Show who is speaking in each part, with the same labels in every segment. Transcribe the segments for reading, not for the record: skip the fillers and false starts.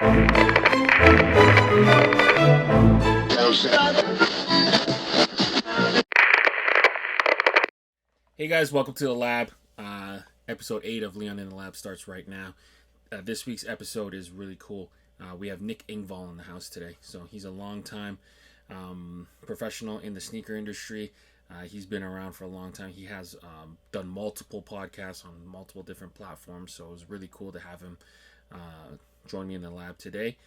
Speaker 1: Hey guys, welcome to the lab. Episode 8 of Leon in the Lab starts right now. This week's episode is really cool. We have Nick Engvall in the house today. So he's a long time professional in the sneaker industry. He's been around for a long time. He has done multiple podcasts on multiple different platforms. So it was really cool to have him join me in the lab today.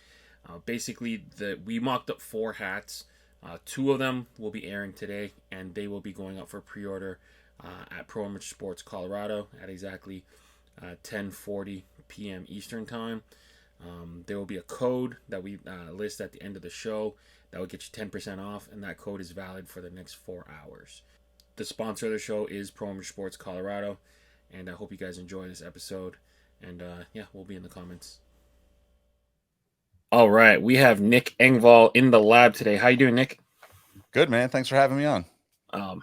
Speaker 1: Basically, we mocked up 4 hats. 2 of them will be airing today, and they will be going up for pre-order at PREORDER Sports Colorado at exactly 10:40 p.m. Eastern Time. There will be a code that we list at the end of the show that will get you 10% off, and that code is valid for the next 4 hours. The sponsor of the show is PREORDER Sports Colorado, and I hope you guys enjoy this episode. And yeah, we'll be in the comments. All right, we have Nick Engvall in the lab today. How you doing, Nick?
Speaker 2: Good, man. Thanks for having me on.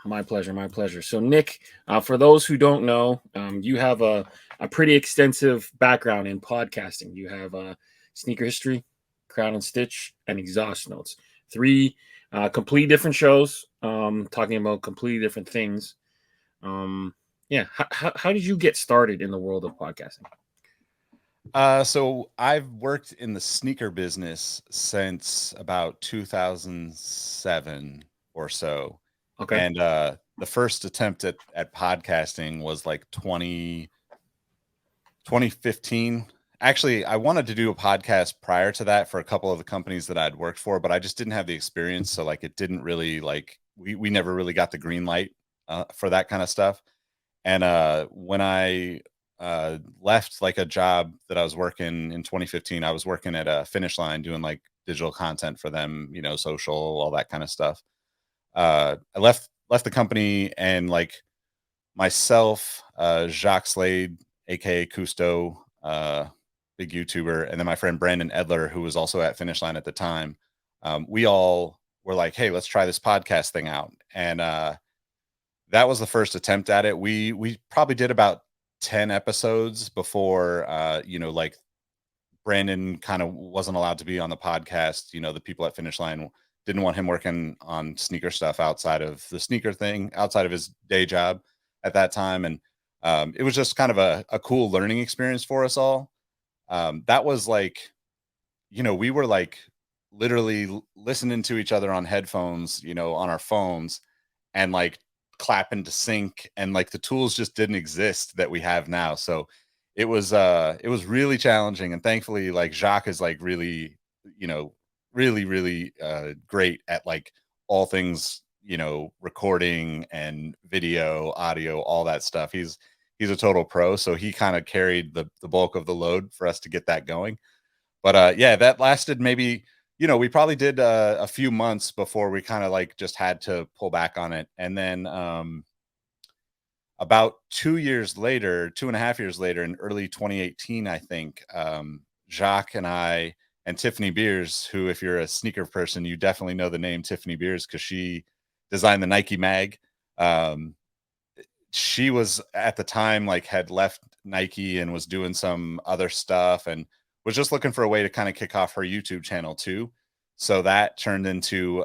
Speaker 1: My pleasure, my pleasure. So, Nick, for those who don't know, you have a pretty extensive background in podcasting. You have Sneaker History, Crown and Stitch, and Exhaust Notes. 3 completely different shows talking about completely different things. Yeah, how did you get started in the world of podcasting?
Speaker 2: So I've worked in the sneaker business since about 2007 or so.
Speaker 1: Okay.
Speaker 2: And the first attempt at podcasting was like 2015. Actually, I wanted to do a podcast prior to that for a couple of the companies that I'd worked for, but I just didn't have the experience. So like it didn't really we never really got the green light for that kind of stuff. And when I left like a job that I was working in 2015, I was working at a Finish Line doing like digital content for them, social, all that kind of stuff. I left the company, and like myself, Jacques Slade, aka Cousteau, big YouTuber, and then my friend Brandon Edler, who was also at Finish Line at the time. We all were like, "Hey, let's try this podcast thing out," and that was the first attempt at it. We probably did about 10 episodes before like Brandon kind of wasn't allowed to be on the podcast. The people at Finish Line didn't want him working on sneaker stuff outside of the sneaker thing, outside of his day job at that time. And it was just kind of a cool learning experience for us all. That was like, we were like literally listening to each other on headphones, on our phones, and like clapping to sync, and like the tools just didn't exist that we have now. So it was really challenging, and thankfully like Jacques is like really, really great at like all things, recording and video, audio, all that stuff. He's a total pro, so he kind of carried the bulk of the load for us to get that going. But yeah, that lasted maybe, we probably did a few months before we kind of like just had to pull back on it. And then about 2.5 years later, in early 2018, I think, Jacques and I and Tiffany Beers, who, if you're a sneaker person, you definitely know the name Tiffany Beers because she designed the Nike mag. She was at the time like had left Nike and was doing some other stuff, and was just looking for a way to kind of kick off her YouTube channel too. So that turned into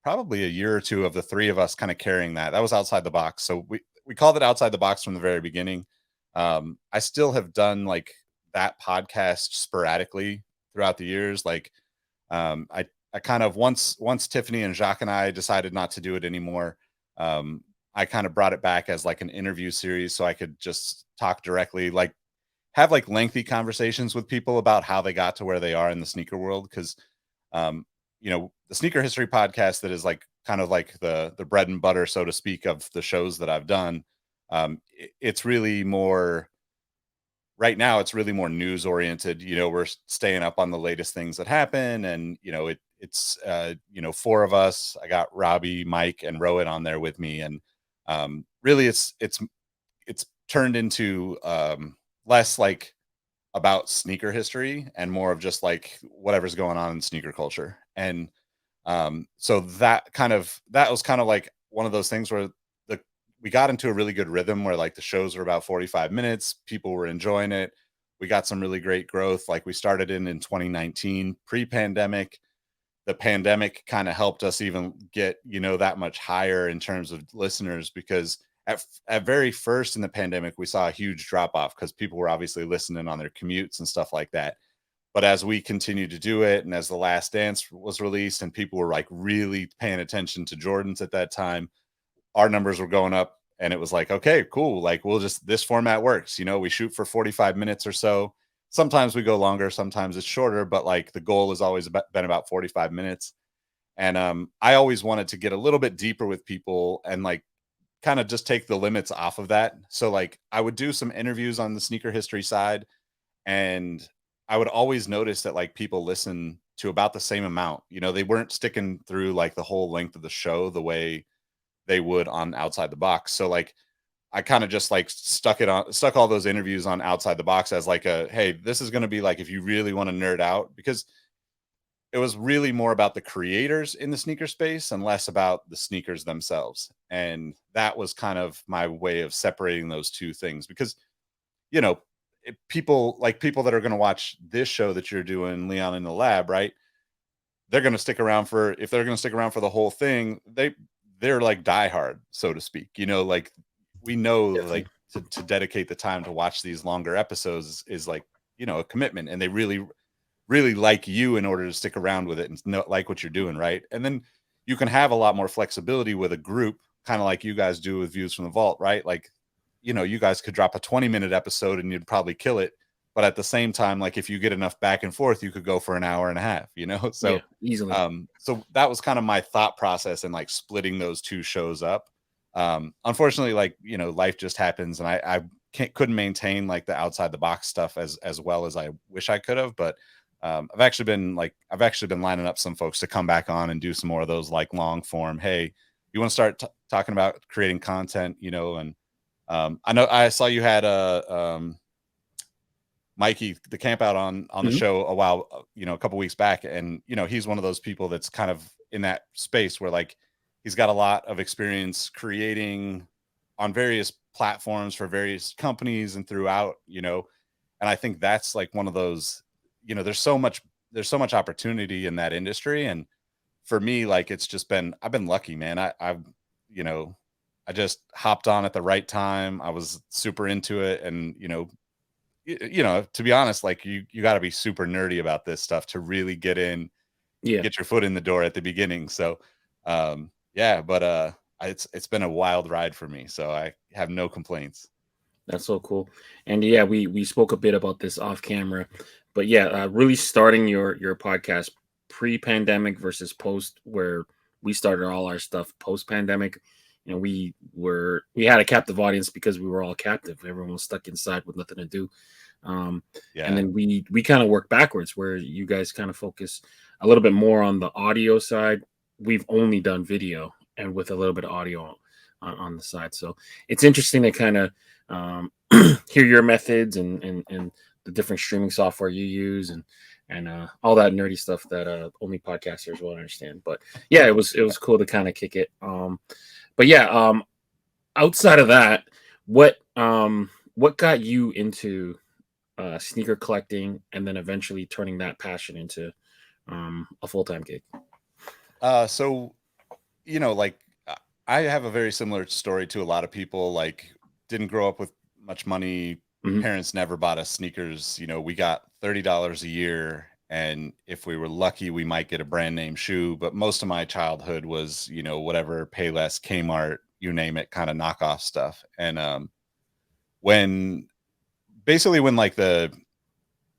Speaker 2: probably a year or two of the 3 of us kind of carrying that. That was outside the box. So we called it outside the box from the very beginning. I still have done like that podcast sporadically throughout the years. Like I kind of once Tiffany and Jacques and I decided not to do it anymore. I kind of brought it back as like an interview series, so I could just talk directly, like have like lengthy conversations with people about how they got to where they are in the sneaker world. Cause the Sneaker History podcast, that is like kind of like the bread and butter, so to speak, of the shows that I've done. It's really more right now, it's really more news oriented. We're staying up on the latest things that happen. And, it's 4 of us. I got Robbie, Mike, and Rowan on there with me. And really it's turned into less like about sneaker history and more of just like whatever's going on in sneaker culture. And so that was kind of like one of those things where we got into a really good rhythm where like the shows were about 45 minutes. People were enjoying it. We got some really great growth. Like we started in 2019, pre-pandemic. The pandemic kind of helped us even get, that much higher in terms of listeners, because at very first in the pandemic, we saw a huge drop off because people were obviously listening on their commutes and stuff like that. But as we continued to do it, and as The Last Dance was released and people were like really paying attention to Jordan's at that time, our numbers were going up, and it was like, okay, cool. Like this format works. We shoot for 45 minutes or so. Sometimes we go longer, sometimes it's shorter, but like the goal has always been about 45 minutes. And I always wanted to get a little bit deeper with people and like kind of just take the limits off of that. So like I would do some interviews on the sneaker history side, and I would always notice that like people listen to about the same amount. They weren't sticking through like the whole length of the show the way they would on Outside the Box. So like I kind of just like stuck all those interviews on Outside the Box as like hey, this is going to be like if you really want to nerd out, because it was really more about the creators in the sneaker space and less about the sneakers themselves. And that was kind of my way of separating those two things, because you know people that are going to watch this show that you're doing, Leon in the Lab, right? They're going to stick around for, if they're going to stick around for the whole thing, they're like diehard, so to speak. Like we know like
Speaker 1: Definitely.
Speaker 2: to dedicate the time to watch these longer episodes is like, a commitment, and they really really like you in order to stick around with it and like what you're doing, right? And then you can have a lot more flexibility with a group, kind of like you guys do with Views from the Vault, right? Like, you guys could drop a 20-minute episode and you'd probably kill it. But at the same time, like if you get enough back and forth, you could go for an hour and a half,
Speaker 1: Yeah,
Speaker 2: So
Speaker 1: easily.
Speaker 2: so that was kind of my thought process in like splitting those two shows up. Unfortunately, like, life just happens, and I couldn't maintain like the Outside the Box stuff as well as I wish I could have. But I've actually been lining up some folks to come back on and do some more of those like long form. Hey, you want to start talking about creating content, and I know I saw you had Mikey the camp out on the
Speaker 1: Mhm.
Speaker 2: show a while, a couple weeks back, and he's one of those people that's kind of in that space where like he's got a lot of experience creating on various platforms for various companies and throughout, and I think that's like one of those, there's so much opportunity in that industry. And for me, like it's just been, I've been lucky, man. I've you know I just hopped on at the right time. I was super into it, and to be honest, like you got to be super nerdy about this stuff to really get in,
Speaker 1: Yeah,
Speaker 2: get your foot in the door at the beginning. So yeah, but it's been a wild ride for me, so I have no complaints.
Speaker 1: that's so cool. And yeah, we spoke a bit about this off camera, but yeah, really starting your podcast pre-pandemic versus post, where we started all our stuff post-pandemic. We had a captive audience because we were all captive. Everyone was stuck inside with nothing to do. Um, and
Speaker 2: Yeah.
Speaker 1: then we kind of work backwards, where you guys kind of focus a little bit more on the audio side. We've only done video and with a little bit of audio on the side. So it's interesting to kind of hear your methods and the different streaming software you use and all that nerdy stuff that only podcasters will understand. But yeah, it was cool to kind of kick it. But yeah, outside of that, what got you into sneaker collecting, and then eventually turning that passion into a full time gig?
Speaker 2: So like I have a very similar story to a lot of people. Like, didn't grow up with much money.
Speaker 1: Hmm.
Speaker 2: Parents never bought us sneakers. We got $30 a year, and if we were lucky, we might get a brand name shoe. But most of my childhood was, whatever Payless, Kmart, you name it, kind of knockoff stuff. And when when like the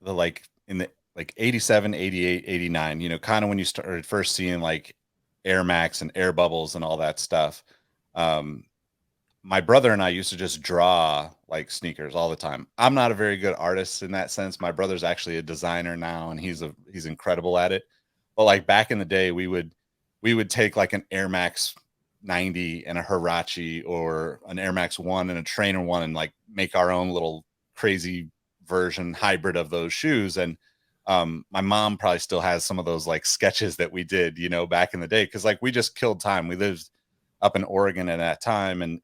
Speaker 2: like in the like 87, 88, 89, kind of when you started first seeing like Air Max and Air Bubbles and all that stuff. Um, my brother and I used to just draw like sneakers all the time. I'm not a very good artist in that sense. My brother's actually a designer now, and he's incredible at it. But like back in the day, we would take like an Air Max 90 and a Hirachi, or an Air Max 1 and a Trainer 1, and like make our own little crazy version hybrid of those shoes. And my mom probably still has some of those like sketches that we did, back in the day, because like we just killed time. We lived up in Oregon at that time, and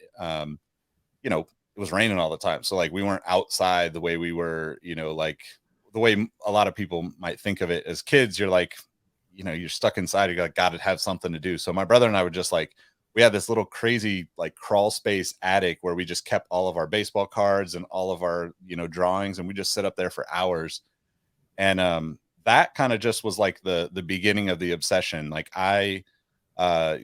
Speaker 2: you know, it was raining all the time. So like we weren't outside the way we were, like the way a lot of people might think of it as kids. You're like, you're stuck inside. You got to have something to do. So my brother and I would just like, we had this little crazy like crawl space attic where we just kept all of our baseball cards and all of our, drawings, and we just sit up there for hours. And that kind of just was like the beginning of the obsession. Like uh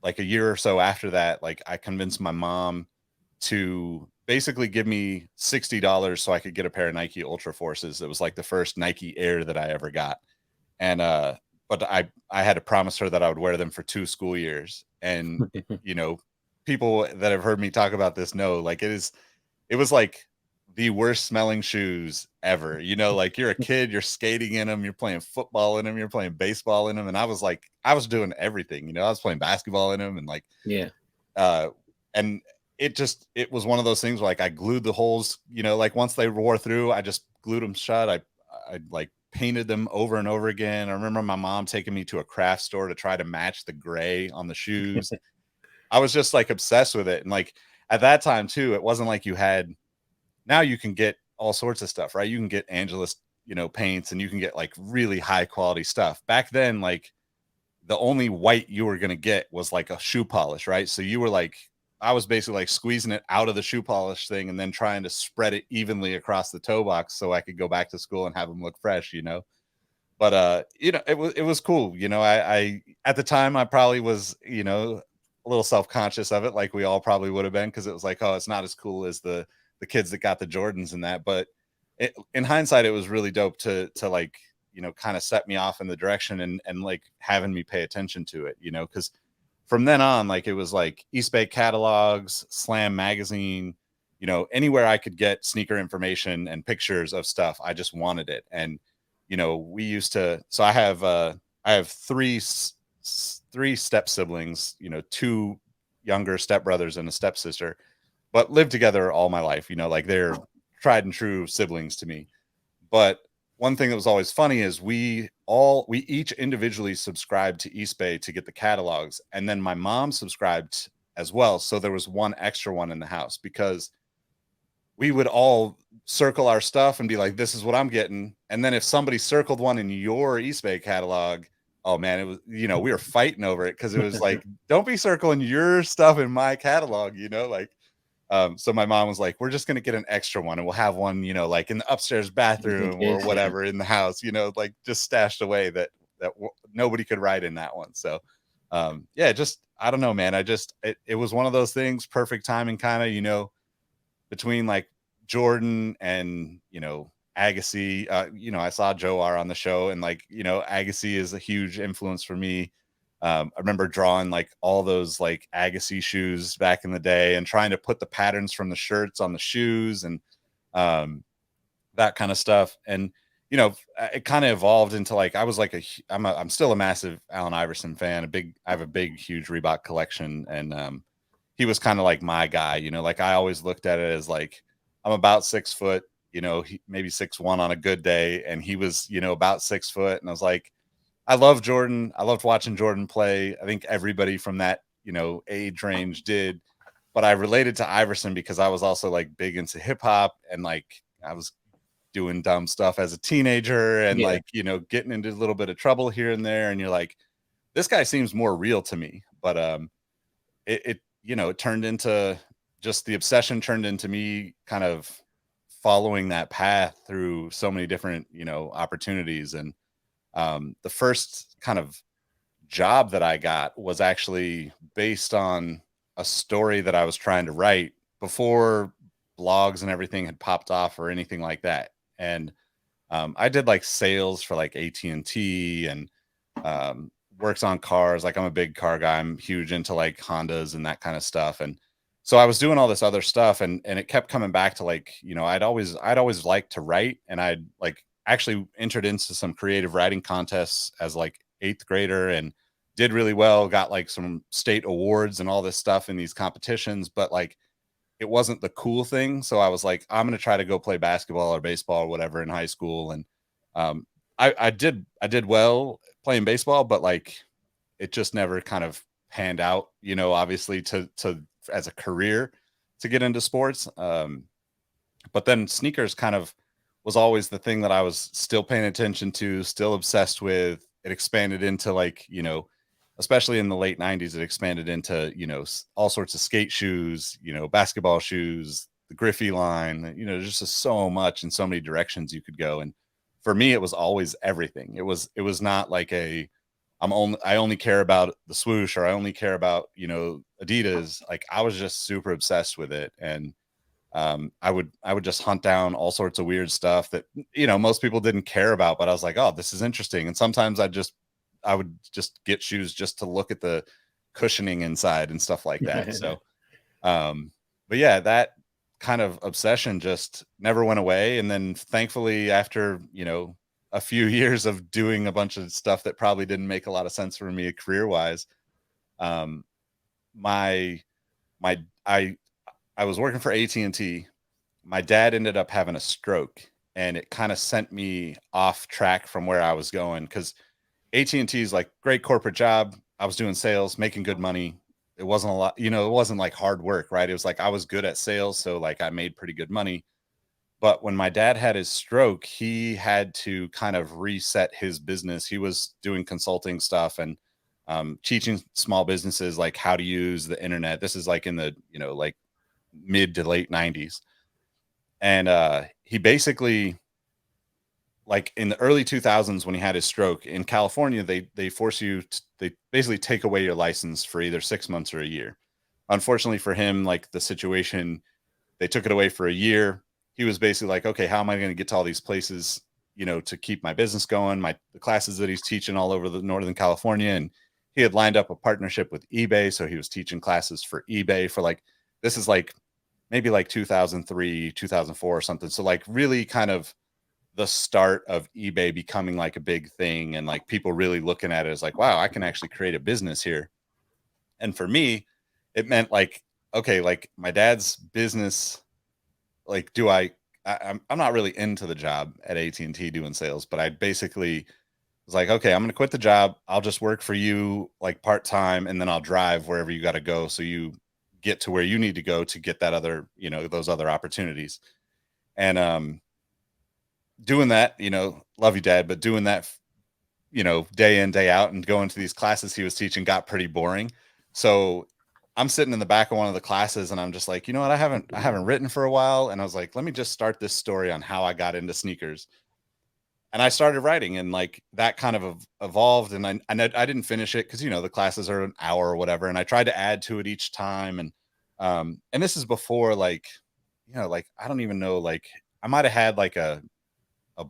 Speaker 2: like a year or so after that, like I convinced my mom to basically give me $60 so I could get a pair of Nike Ultra Forces. It was like the first Nike Air that I ever got. And but I had to promise her that I would wear them for 2 school years. And you know, people that have heard me talk about this know like it was like the worst smelling shoes ever. Like you're a kid, you're skating in them, you're playing football in them, you're playing baseball in them. And I was like, I was doing everything, I was playing basketball in them and like,
Speaker 1: Yeah.
Speaker 2: uh, and it was one of those things where like I glued the holes, like once they wore through, I just glued them shut. I like painted them over and over again. I remember my mom taking me to a craft store to try to match the gray on the shoes. I was just like obsessed with it. And like at that time too, it wasn't like you had, now you can get all sorts of stuff, right? You can get Angelus, paints, and you can get like really high quality stuff. Back then, like the only white you were going to get was like a shoe polish, right? So you were like, I was basically like squeezing it out of the shoe polish thing and then trying to spread it evenly across the toe box so I could go back to school and have them look fresh. But it was cool. I at the time I probably was, a little self-conscious of it, like we all probably would have been, because it was like, oh, it's not as cool as the kids that got the Jordans and that. But in hindsight, it was really dope to like, kind of set me off in the direction and like having me pay attention to it, because from then on, like it was like East Bay catalogs, Slam magazine, anywhere I could get sneaker information and pictures of stuff, I just wanted it. And we used to. So I have three step siblings, two younger stepbrothers and a stepsister, but lived together all my life. Like they're tried and true siblings to me. But one thing that was always funny is we each individually subscribed to East Bay to get the catalogs, and then my mom subscribed as well. So there was one extra one in the house, because we would all circle our stuff and be like, this is what I'm getting. And then if somebody circled one in your East Bay catalog, oh man, it was, we were fighting over it, because it was like, don't be circling your stuff in my catalog, like. So my mom was like, we're just going to get an extra one, and we'll have one, like in the upstairs bathroom or
Speaker 1: Kids, yeah.
Speaker 2: whatever in the house, like just stashed away that nobody could write in that one. So, yeah, just, I don't know, man. It was one of those things, perfect timing kind of, between like Jordan and, Agassi. I saw Joe R on the show, and like, Agassi is a huge influence for me. I remember drawing like all those like Agassi shoes back in the day and trying to put the patterns from the shirts on the shoes and that kind of stuff. And it kind of evolved into like I was like I'm still a massive Allen Iverson fan. I have a big huge Reebok collection, and he was kind of like my guy. Like I always looked at it as like I'm about 6 foot. Maybe 6'1" on a good day, and he was about 6 foot, and I was like, I love Jordan. I loved watching Jordan play. I think everybody from that, age range did. But I related to Iverson because I was also like big into hip hop, and like I was doing dumb stuff as a teenager, and
Speaker 1: Yeah.
Speaker 2: like, getting into a little bit of trouble here and there. And you're like, this guy seems more real to me. But it turned into just the obsession turned into me kind of following that path through so many different, opportunities. And the first kind of job that I got was actually based on a story that I was trying to write before blogs and everything had popped off or anything like that. And I did like sales for like AT&T and works on cars. Like I'm a big car guy. I'm huge into like Hondas and that kind of stuff. And so I was doing all this other stuff, and it kept coming back to like, I'd always liked to write, and I'd like actually entered into some creative writing contests as like 8th grader and did really well, got like some state awards and all this stuff in these competitions, but like it wasn't the cool thing. So I was like, I'm going to try to go play basketball or baseball or whatever in high school. And um, I did well playing baseball, but like it just never kind of panned out, obviously to as a career. to get into sports. But then sneakers kind of was always the thing that I was still paying attention to, still obsessed with. It expanded into like, especially in the late 90s, it expanded into, all sorts of skate shoes, basketball shoes, the Griffey line, there's just so much and so many directions you could go. And for me, it was always everything. It was not like I only care about the swoosh, or I only care about, Adidas. Like I was just super obsessed with it. And I would just hunt down all sorts of weird stuff that most people didn't care about, but I was like, oh, this is interesting. And sometimes I would just get shoes just to look at the cushioning inside and stuff like that. So, but yeah, that kind of obsession just never went away. And then thankfully, after a few years of doing a bunch of stuff that probably didn't make a lot of sense for me career wise, um, my my I was working for AT&T. My dad ended up having a stroke, and it kind of sent me off track from where I was going, because AT&T is like great corporate job. I was doing sales, making good money. It wasn't a lot, it wasn't like hard work, right? It was like I was good at sales, so like I made pretty good money. But when my dad had his stroke, he had to kind of reset his business. He was doing consulting stuff and teaching small businesses like how to use the internet. This is like in the, like mid to late 90s. And he basically, like in the early 2000s, when he had his stroke in California, they force you they basically take away your license for either 6 months or a year. Unfortunately for him, like the situation, they took it away for a year. He was basically like, okay, how am I going to get to all these places, to keep my business going, the classes that he's teaching all over the Northern California. And he had lined up a partnership with eBay, so he was teaching classes for eBay for like, this is like maybe like 2003, 2004 or something. So like really kind of the start of eBay becoming like a big thing, and like people really looking at it as like, wow, I can actually create a business here. And for me, it meant like, okay, like my dad's business, like I'm not really into the job at AT&T doing sales, but I basically was like, okay, I'm going to quit the job. I'll just work for you like part-time, and then I'll drive wherever you got to go, so you get to where you need to go to get that other, those other opportunities. And doing that, love you, Dad, but doing that, day in, day out, and going to these classes he was teaching got pretty boring. So I'm sitting in the back of one of the classes, and I'm just like, you know what? I haven't written for a while. And I was like, let me just start this story on how I got into sneakers. And I started writing, and like that kind of evolved. And I didn't finish it because, the classes are an hour or whatever. And I tried to add to it each time. And this is before like, like, I don't even know, like I might've had like a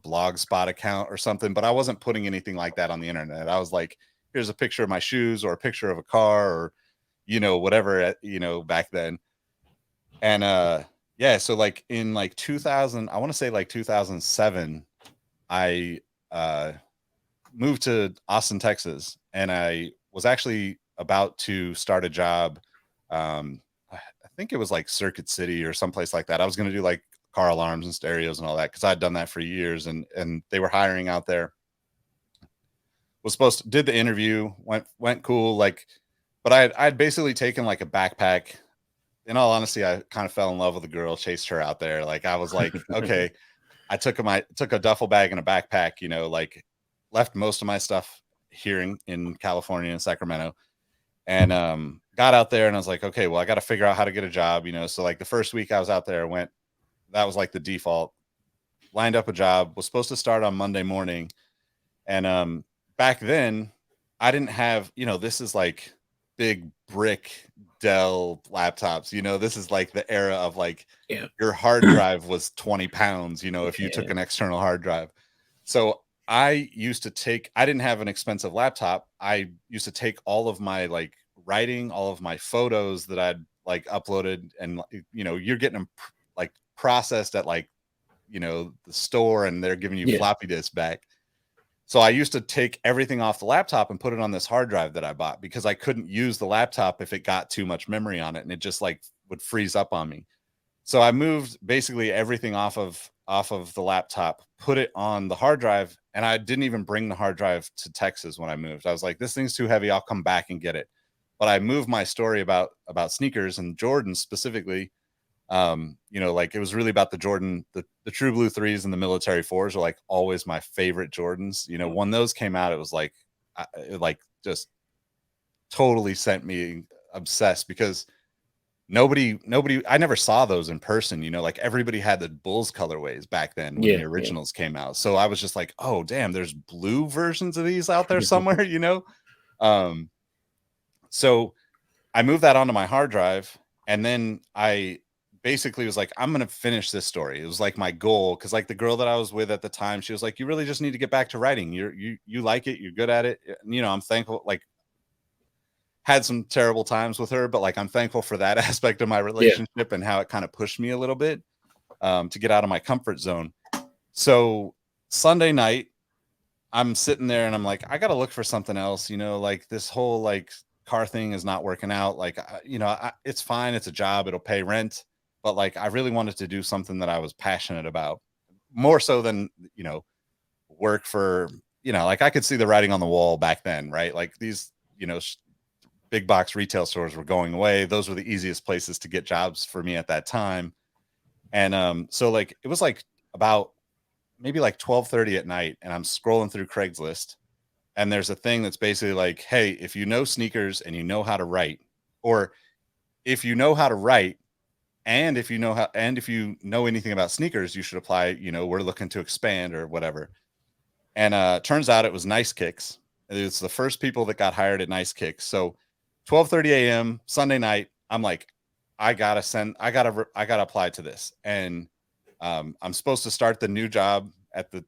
Speaker 2: blog spot account or something, but I wasn't putting anything like that on the internet. I was like, here's a picture of my shoes or a picture of a car, or, whatever, back then. And, yeah, so like in like 2000, I want to say like 2007, I, moved to Austin, Texas, and I was actually about to start a job. I think it was like Circuit City or someplace like that. I was going to do like car alarms and stereos and all that, because I'd done that for years, and they were hiring out there. Was supposed to did the interview, went cool, like, but I'd basically taken like a backpack. In all honesty, I kind of fell in love with a girl, chased her out there. Like I was like, okay, I took a duffel bag and a backpack, like left most of my stuff here in California, in Sacramento, and got out there, and I was like, okay, well, I got to figure out how to get a job, So like the first week I was out there, that was like the default. Lined up a job, was supposed to start on Monday morning. And back then I didn't have, this is like big brick Dell laptops. This is like the era of like
Speaker 1: Yeah.
Speaker 2: your hard drive was 20 pounds, if you took
Speaker 1: Yeah.
Speaker 2: an external hard drive. So I didn't have an expensive laptop. I used to take all of my like writing, all of my photos that I'd like uploaded, and you're getting them like processed at like, the store, and they're giving you
Speaker 1: Yeah.
Speaker 2: floppy disk back. So I used to take everything off the laptop and put it on this hard drive that I bought, because I couldn't use the laptop if it got too much memory on it, and it just like would freeze up on me. So I moved basically everything off of the laptop, put it on the hard drive, and I didn't even bring the hard drive to Texas when I moved. I was like, this thing's too heavy, I'll come back and get it. But I moved my story about sneakers and Jordans specifically You know, like it was really about the Jordan, the True Blue 3s and the Military 4s are like always my favorite Jordans. You know, when those came out, it was like, it like just totally sent me obsessed because nobody I never saw those in person, you know, like everybody had the Bulls colorways back then when
Speaker 1: Yeah,
Speaker 2: the
Speaker 1: yeah.
Speaker 2: originals came out. So I was just like, oh damn, there's blue versions of these out there somewhere, you know? Um so I moved that onto my hard drive, and then I basically was like, I'm gonna finish this story. It was like my goal, because like the girl that I was with at the time, she was like, you really just need to get back to writing. You like it, you're good at it. You know, I'm thankful, like had some terrible times with her, but like I'm thankful for that aspect of my
Speaker 1: Yeah.
Speaker 2: relationship and how it kind of pushed me a little bit to get out of my comfort zone. So Sunday night, I'm sitting there and I'm like, I got to look for something else. You know, like this whole like car thing is not working out. Like, you know, it's fine. It's a job. It'll pay rent. But like, I really wanted to do something that I was passionate about more so than, you know, work for, you know, like I could see the writing on the wall back then, right? Like these, you know, big box retail stores were going away. Those were the easiest places to get jobs for me at that time. And so like it was like about maybe like 12:30 at night, and I'm scrolling through Craigslist, and there's a thing that's basically like, hey, if you know sneakers and you know how to write, or if you know how to write, and if you know anything about sneakers, you should apply. You know, we're looking to expand or whatever. And turns out it was Nice Kicks. It's the first people that got hired at Nice Kicks. So 12:30 a.m. Sunday night, I'm like, I gotta apply to this. And I'm supposed to start the new job at the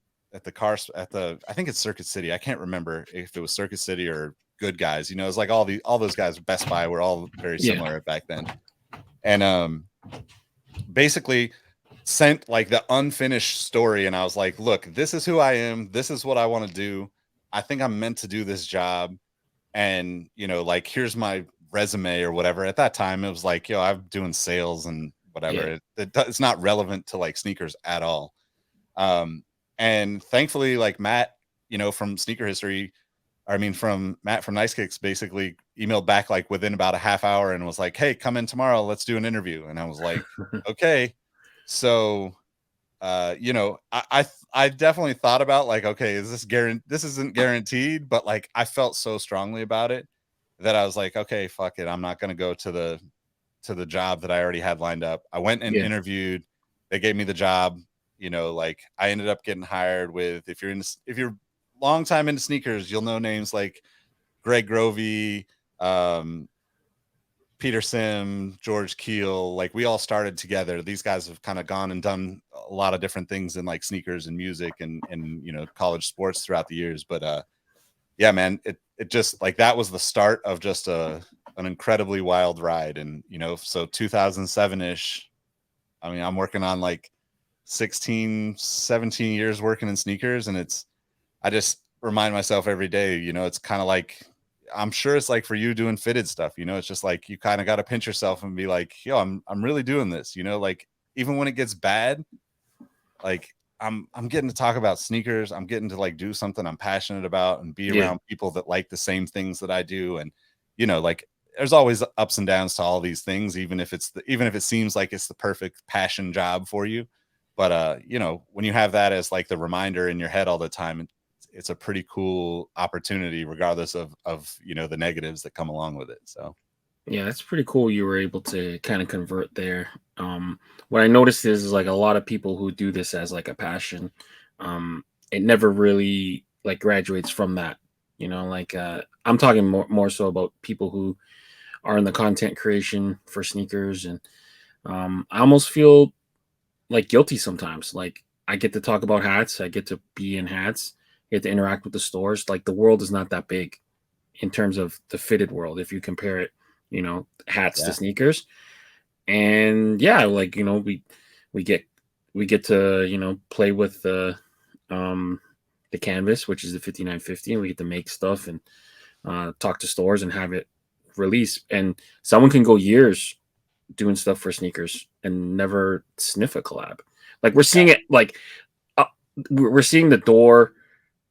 Speaker 2: car at the I think it's Circuit City. I can't remember if it was Circuit City or Good Guys. You know, it's like all those guys at Best Buy were all very
Speaker 1: Yeah.
Speaker 2: similar back then. And basically sent like the unfinished story, and I was like, look, this is who I am, this is what I want to do, I think I'm meant to do this job, and you know, like here's my resume or whatever. At that time it was like, yo, I'm doing sales and whatever.
Speaker 1: Yeah.
Speaker 2: It's not relevant to like sneakers at all. And thankfully like Matt, you know, from Sneaker History, I mean from Matt from Nice Kicks, basically emailed back like within about a half hour and was like, hey, come in tomorrow, let's do an interview. And I was like, okay. So you know, I definitely thought about like, okay, is this this isn't guaranteed, but like I felt so strongly about it that I was like, okay, fuck it, I'm not going to go to the job that I already had lined up. I went and
Speaker 1: Yeah.
Speaker 2: interviewed, they gave me the job. You know, like I ended up getting hired with, if you're long time into sneakers, you'll know names like Greg Grovey, um Peter Sim, George Keel, like we all started together. These guys have kind of gone and done a lot of different things in like sneakers and music and you know, college sports throughout the years. But yeah, man, it just like that was the start of just an incredibly wild ride. And you know, so 2007-ish, I mean, I'm working on like 16, 17 years working in sneakers, and I just remind myself every day, you know, it's kind of like, I'm sure it's like for you doing fitted stuff, you know, it's just like you kind of got to pinch yourself and be like, yo, I'm really doing this, you know, like even when it gets bad, like I'm getting to talk about sneakers. I'm getting to like do something I'm passionate about and be
Speaker 1: Yeah.
Speaker 2: around people that like the same things that I do. And you know, like there's always ups and downs to all these things, even if even if it seems like it's the perfect passion job for you. But you know, when you have that as like the reminder in your head all the time, it's a pretty cool opportunity, regardless of you know, the negatives that come along with it. So
Speaker 1: Yeah, that's pretty cool. You were able to kind of convert there. What I noticed is like a lot of people who do this as like a passion, um, it never really like graduates from that. You know, like I'm talking more so about people who are in the content creation for sneakers, and I almost feel like guilty sometimes. Like I get to talk about hats, I get to be in hats, get to interact with the stores. Like the world is not that big in terms of the fitted world if you compare it, you know, hats to
Speaker 2: yeah,
Speaker 1: sneakers. And yeah, like you know, we get we get to, you know, play with um the canvas, which is the 5950, and we get to make stuff and talk to stores and have it release. And someone can go years doing stuff for sneakers and never sniff a collab. Like we're seeing it like uh, we're seeing the door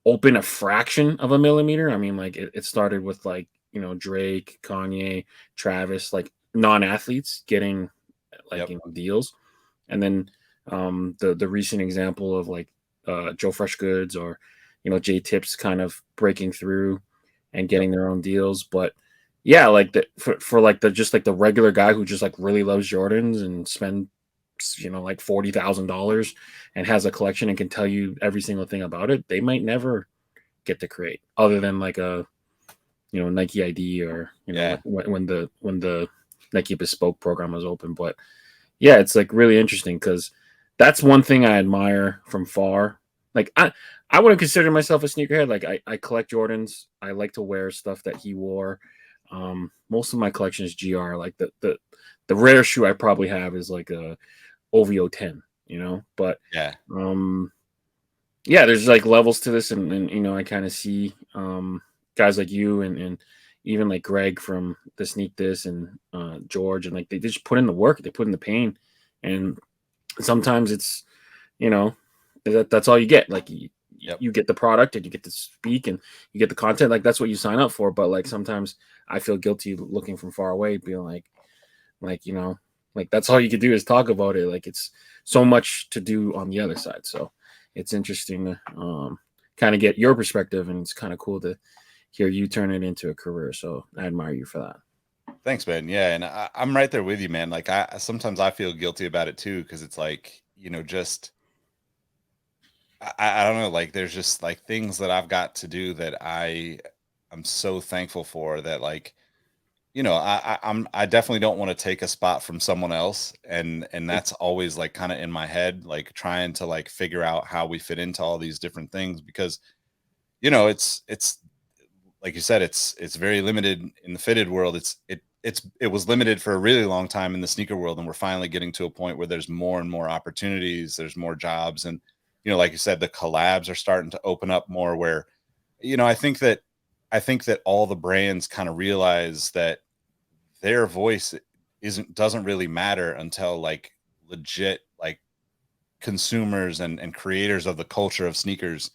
Speaker 1: open a fraction of a millimeter. I mean, like it started with like, you know, Drake, Kanye, Travis, like non-athletes getting like,
Speaker 2: Yep.
Speaker 1: deals. And then the recent example of like Joe Fresh Goods or J Tips kind of breaking through and
Speaker 2: Yep.
Speaker 1: getting their own deals. But yeah, like for like the just like the regular guy who just like really loves Jordans and spend like $40,000 and has a collection and can tell you every single thing about it, they might never get to create other than like a Nike ID or
Speaker 2: Yeah.
Speaker 1: when the Nike Bespoke program was open. But yeah, it's like really interesting because that's one thing I admire from far. Like I wouldn't consider myself a sneakerhead. Like I collect Jordans. I like to wear stuff that he wore. Most of my collection is GR. Like the rare shoe I probably have is like a OVO 10. But
Speaker 2: Yeah.
Speaker 1: yeah, there's like levels to this, and I kind of see guys like you and even like Greg from the Sneak This and George, and like they just put in the work, they put in the pain, and sometimes it's you know that's all you get. Like
Speaker 2: Yep.
Speaker 1: you get the product and you get to speak and you get the content. Like that's what you sign up for. But like sometimes I feel guilty looking from far away, being like like that's all you could do is talk about it. Like it's so much to do on the other side. So it's interesting to kind of get your perspective, and it's kind of cool to hear you turn it into a career. So I admire you for that.
Speaker 2: Thanks, man. Yeah, and I'm right there with you, man. Like I sometimes I feel guilty about it too, because it's like, just I don't know, like there's just like things that I've got to do that I'm so thankful for that like, I definitely don't want to take a spot from someone else. And that's always like kind of in my head, like trying to like figure out how we fit into all these different things because it's like you said, it's very limited in the fitted world. It was limited for a really long time in the sneaker world, and we're finally getting to a point where there's more and more opportunities, there's more jobs, and like you said, the collabs are starting to open up more. Where I think that all the brands kind of realize that their voice doesn't really matter until like legit like consumers and creators of the culture of sneakers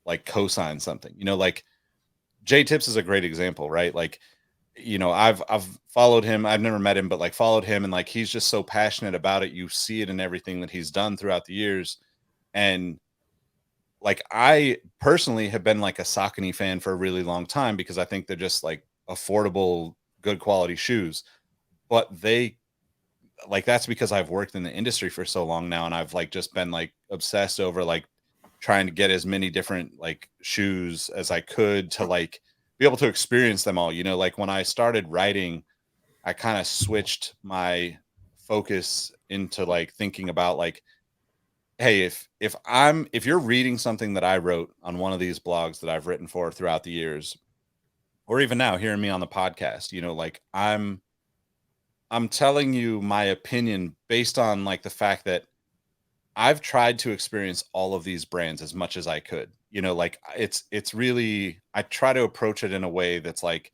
Speaker 2: like co-sign something. Like J Tips is a great example, right? Like, I've followed him. I've never met him, but like followed him, and like he's just so passionate about it. You see it in everything that he's done throughout the years. And like I personally have been like a Saucony fan for a really long time because I think they're just like affordable, good quality shoes. But they like that's because I've worked in the industry for so long now, and I've like just been like obsessed over like trying to get as many different like shoes as I could to like be able to experience them all. Like when I started writing, I kind of switched my focus into like thinking about like, hey, if you're reading something that I wrote on one of these blogs that I've written for throughout the years, or even now hearing me on the podcast, like I'm telling you my opinion based on like the fact that I've tried to experience all of these brands as much as I could. Like it's really I try to approach it in a way that's like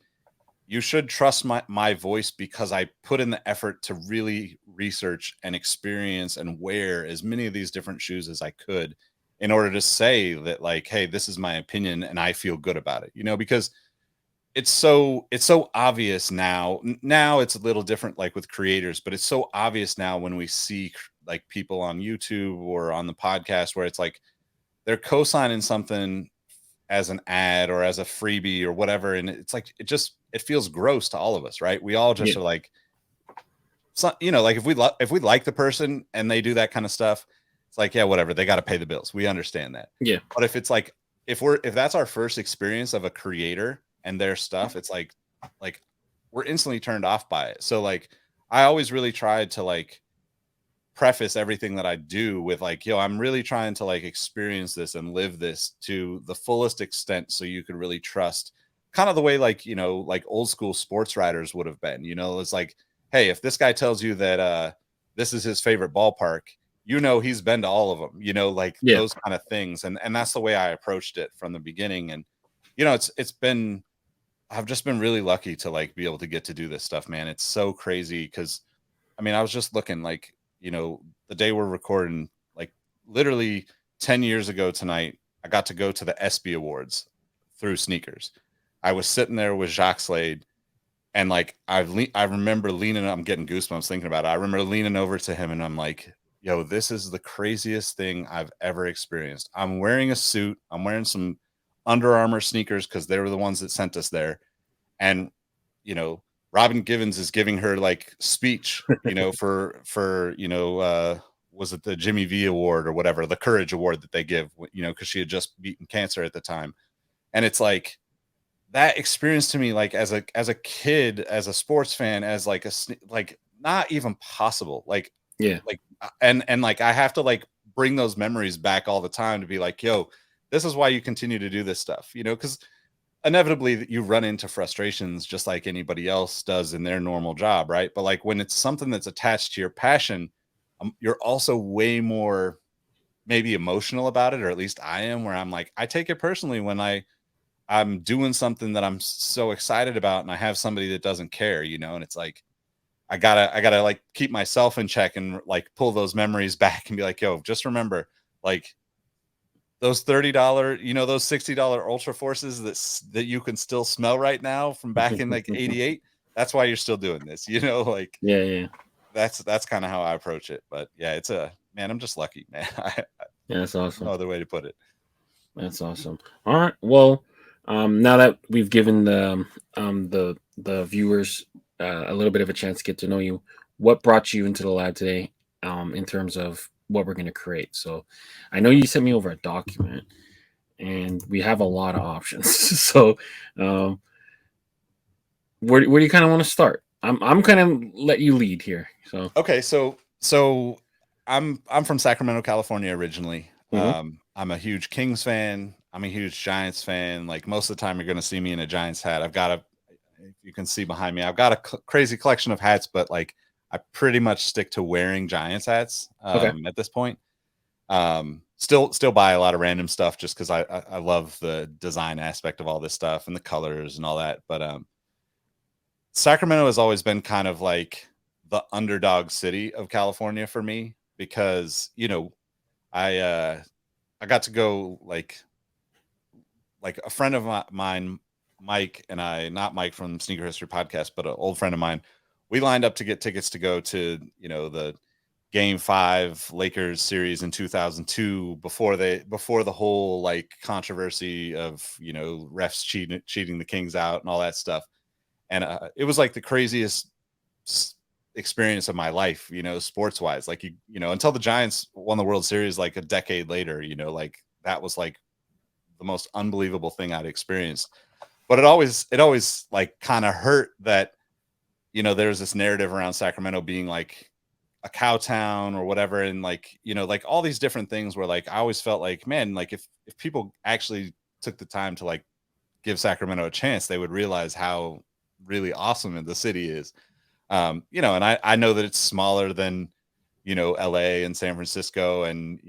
Speaker 2: you should trust my voice because I put in the effort to really research and experience and wear as many of these different shoes as I could in order to say that like, hey, this is my opinion and I feel good about it. Because it's so obvious now. Now it's a little different like with creators, but it's so obvious now when we see like people on YouTube or on the podcast where it's like they're co-signing something as an ad or as a freebie or whatever, and it's like it feels gross to all of us, right? We all
Speaker 1: Yeah,
Speaker 2: just are like, so, like if we like the person and they do that kind of stuff, it's like, yeah, whatever, they got to pay the bills, we understand that.
Speaker 1: yeah,
Speaker 2: But if it's like if that's our first experience of a creator and their stuff, it's like we're instantly turned off by it. So like I always really tried to like preface everything that I do with like, yo, I'm really trying to like experience this and live this to the fullest extent so you could really trust kind of the way like, like old school sports writers would have been. It's like, hey, if this guy tells you that this is his favorite ballpark, he's been to all of them, like
Speaker 1: yeah.
Speaker 2: those kind of things. And that's the way I approached it from the beginning. And it's been I've just been really lucky to like be able to get to do this stuff, man. It's so crazy because I mean, I was just looking like, the day we're recording, like literally 10 years ago tonight, I got to go to the ESPY Awards through sneakers. I was sitting there with Jacques Slade And like I remember leaning, I'm getting goosebumps thinking about it. I remember leaning over to him and I'm like, yo, this is the craziest thing I've ever experienced. I'm wearing a suit, I'm wearing some Under Armour sneakers because they were the ones that sent us there. And you know, Robin Givens is giving her like speech, for was it the Jimmy V Award or whatever, the Courage Award that they give, because she had just beaten cancer at the time. And it's like that experience to me, like as a kid, as a sports fan, as like like not even possible.
Speaker 1: Yeah.
Speaker 2: And like I have to like bring those memories back all the time to be like, yo, this is why you continue to do this stuff, because inevitably you run into frustrations just like anybody else does in their normal job, right? But like when it's something that's attached to your passion, you're also way more maybe emotional about it, or at least I am, where I'm like, I take it personally when I'm doing something that I'm so excited about and I have somebody that doesn't care, and it's like I gotta like keep myself in check and like pull those memories back and be like, yo, just remember, like those $30, those $60 Ultra Forces that you can still smell right now from back in like '88. That's why you're still doing this, like
Speaker 1: Yeah, yeah.
Speaker 2: that's kind of how I approach it. But yeah, it's a man. I'm just lucky, man.
Speaker 1: Yeah, that's
Speaker 2: No
Speaker 1: awesome.
Speaker 2: other way to put it.
Speaker 1: That's awesome. All right. Well, now that we've given the viewers a little bit of a chance to get to know you, what brought you into the lab today, in terms of what we're going to create? So, I know you sent me over a document, and we have a lot of options. So, um, where do you kind of want to start? I'm kind of let you lead here. So,
Speaker 2: Okay, so I'm from Sacramento, California originally.
Speaker 1: mhm.
Speaker 2: I'm a huge Kings fan. I'm a huge Giants fan. Like most of the time, you're going to see me in a Giants hat. You can see behind me, I've got a crazy collection of hats, but like I pretty much stick to wearing Giants hats
Speaker 1: Okay.
Speaker 2: at this point. Still buy a lot of random stuff just because I love the design aspect of all this stuff and the colors and all that. But Sacramento has always been kind of like the underdog city of California for me because, I I got to go like a friend of mine, Mike and I, not Mike from Sneaker History Podcast, but an old friend of mine. We lined up to get tickets to go to, the Game 5 Lakers series in 2002 before the whole like controversy of, refs cheating the Kings out and all that stuff. And it was like the craziest experience of my life, sports wise. Like until the Giants won the World Series like a decade later, like that was like the most unbelievable thing I'd experienced. But it always like kind of hurt that there's this narrative around Sacramento being like a cow town or whatever, and like like all these different things where like I always felt like, man, like if people actually took the time to like give Sacramento a chance, they would realize how really awesome the city is. And I know that it's smaller than, LA and San Francisco and,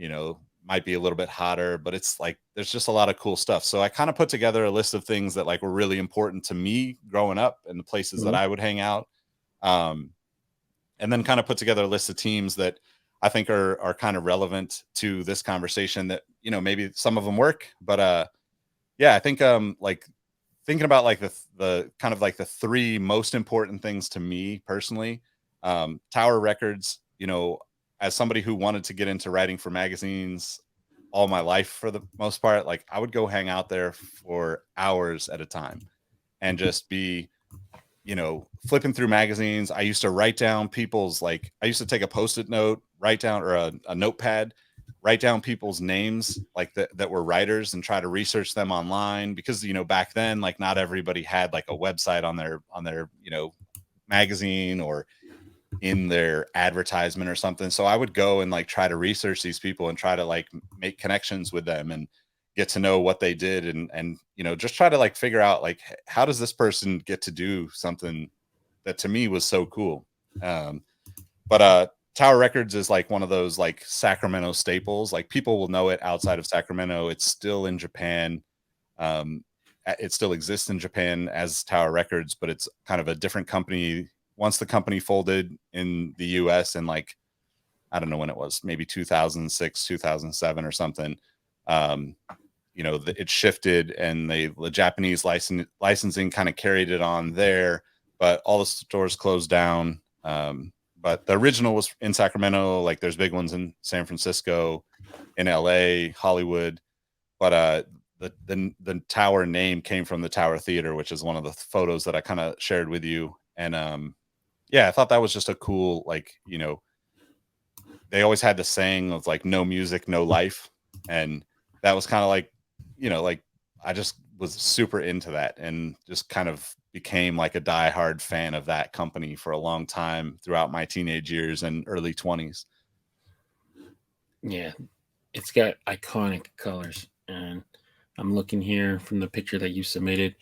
Speaker 2: might be a little bit hotter, but it's like there's just a lot of cool stuff. So I kind of put together a list of things that like were really important to me growing up and the places that
Speaker 1: Mhm.
Speaker 2: I would hang out. Um, and then kind of put together a list of teams that I think are kind of relevant to this conversation that, maybe some of them work, but yeah, I think like thinking about like the kind of like the three most important things to me personally. Tower Records, as somebody who wanted to get into writing for magazines all my life for the most part, like I would go hang out there for hours at a time and just be, flipping through magazines. I used to write down people's, like I used to take a post-it note, write down, or a notepad, write down people's names like that were writers and try to research them online because back then like not everybody had like a website on their magazine or in their advertisement or something. So I would go and like try to research these people and try to like make connections with them and get to know what they did and just try to like figure out like how does this person get to do something that to me was so cool. But Tower Records is like one of those like Sacramento staples. Like people will know it outside of Sacramento. It's still in Japan. It still exists in Japan as Tower Records, but it's kind of a different company. Once the company folded in the US and like I don't know when it was, maybe 2006, 2007 or something. Um, it shifted and the Japanese licensing kind of carried it on there. but all the stores closed down. But the original was in Sacramento. Like there's big ones in San Francisco, in LA, Hollywood. But the Tower name came from the Tower Theater, which is one of the photos that I kind of shared with you. And yeah, I thought that was just a cool, like, you know, they always had the saying of like no music, no life. And that was kind of like, you know, like I just was super into that and just kind of became like a diehard fan of that company for a long time throughout my teenage years and early 20s.
Speaker 1: Yeah, it's got iconic colors, and I'm looking here from the picture that you submitted.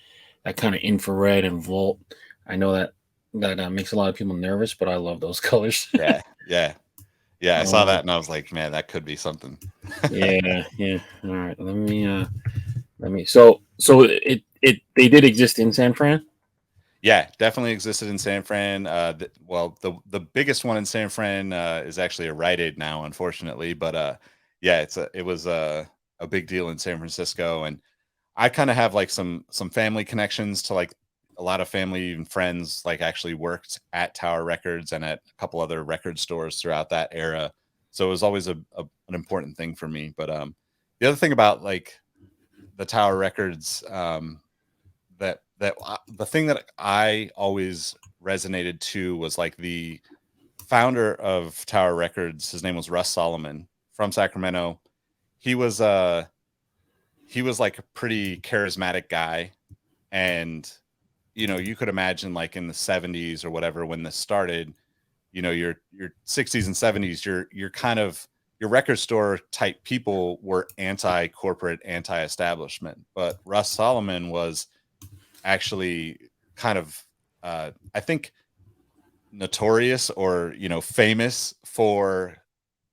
Speaker 1: That kind of infrared and volt. I know that makes a lot of people nervous, but I love those colors.
Speaker 2: Yeah. Yeah. Yeah. I saw
Speaker 1: um,
Speaker 2: that and I was like, man, that could be something.
Speaker 1: yeah, yeah. All right, let me. So it they did exist in San Fran.
Speaker 2: Yeah, definitely existed in San Fran. Well, the biggest one in San Fran is actually a Rite Aid now, unfortunately. But yeah, it was a big deal in San Francisco, and I kind of have like some family connections to like a lot of family and friends like actually worked at Tower Records and at a couple other record stores throughout that era. So it was always an important thing for me. But the other thing about like the Tower Records, the thing that I always resonated to was like the founder of Tower Records. His name was Russ Solomon from Sacramento. He was like a pretty charismatic guy, and you know, you could imagine like in the 70s or whatever when this started, you know, your 60s and 70s, you're kind of your record store type people were anti-corporate, anti-establishment, but Russ Solomon was actually kind of I think notorious or, you know, famous for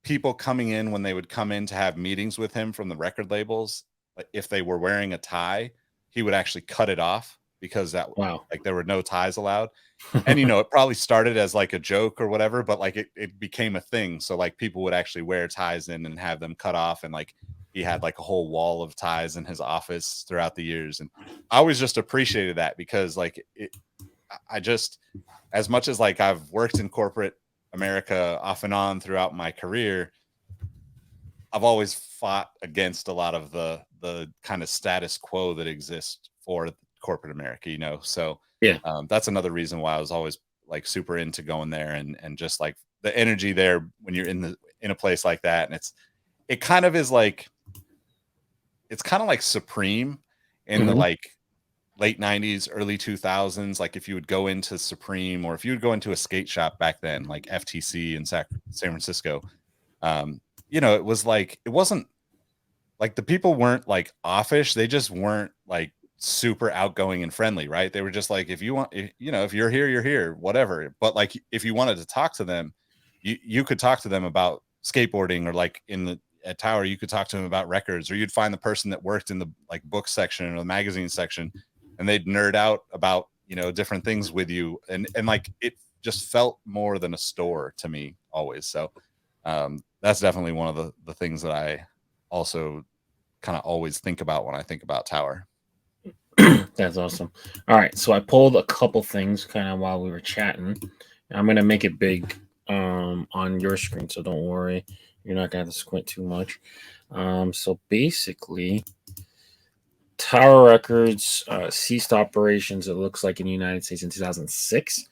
Speaker 2: people coming in when they would come in to have meetings with him from the record labels. Like if they were wearing a tie, he would actually cut it off because that
Speaker 1: Wow.
Speaker 2: like there were no ties allowed. And you know, it probably started as like a joke or whatever, but like it became a thing. So like people would actually wear ties in and have them cut off, and like he had like a whole wall of ties in his office throughout the years. And I always just appreciated that because like I just, as much as like I've worked in corporate America off and on throughout my career, I've always fought against a lot of the kind of status quo that exists for corporate America, you know. So
Speaker 1: Yeah.
Speaker 2: that's another reason why I was always like super into going there, and just like the energy there when you're in a place like that. And it kind of is like, it's kind of like Supreme in the
Speaker 1: Hmm.
Speaker 2: like late 90s, early 2000s. Like if you would go into Supreme, or if you would go into a skate shop back then, like FTC in San Francisco, you know, it was like, it wasn't like the people weren't like offish. They just weren't like super outgoing and friendly, right? They were just like, if you want, you know, if you're here, you're here, whatever. But like, if you wanted to talk to them, you could talk to them about skateboarding, or like in the at Tower, you could talk to them about records, or you'd find the person that worked in the like book section or the magazine section, and they'd nerd out about, you know, different things with you. And like, it just felt more than a store to me always. So that's definitely one of the things that I also kind of always think about when I think about Tower.
Speaker 1: That's awesome. All right, so I pulled a couple things kind of while we were chatting. I'm gonna make it big on your screen, so don't worry. You're not gonna have to squint too much. So basically, Tower Records ceased operations, it looks like, in the United States in 2006.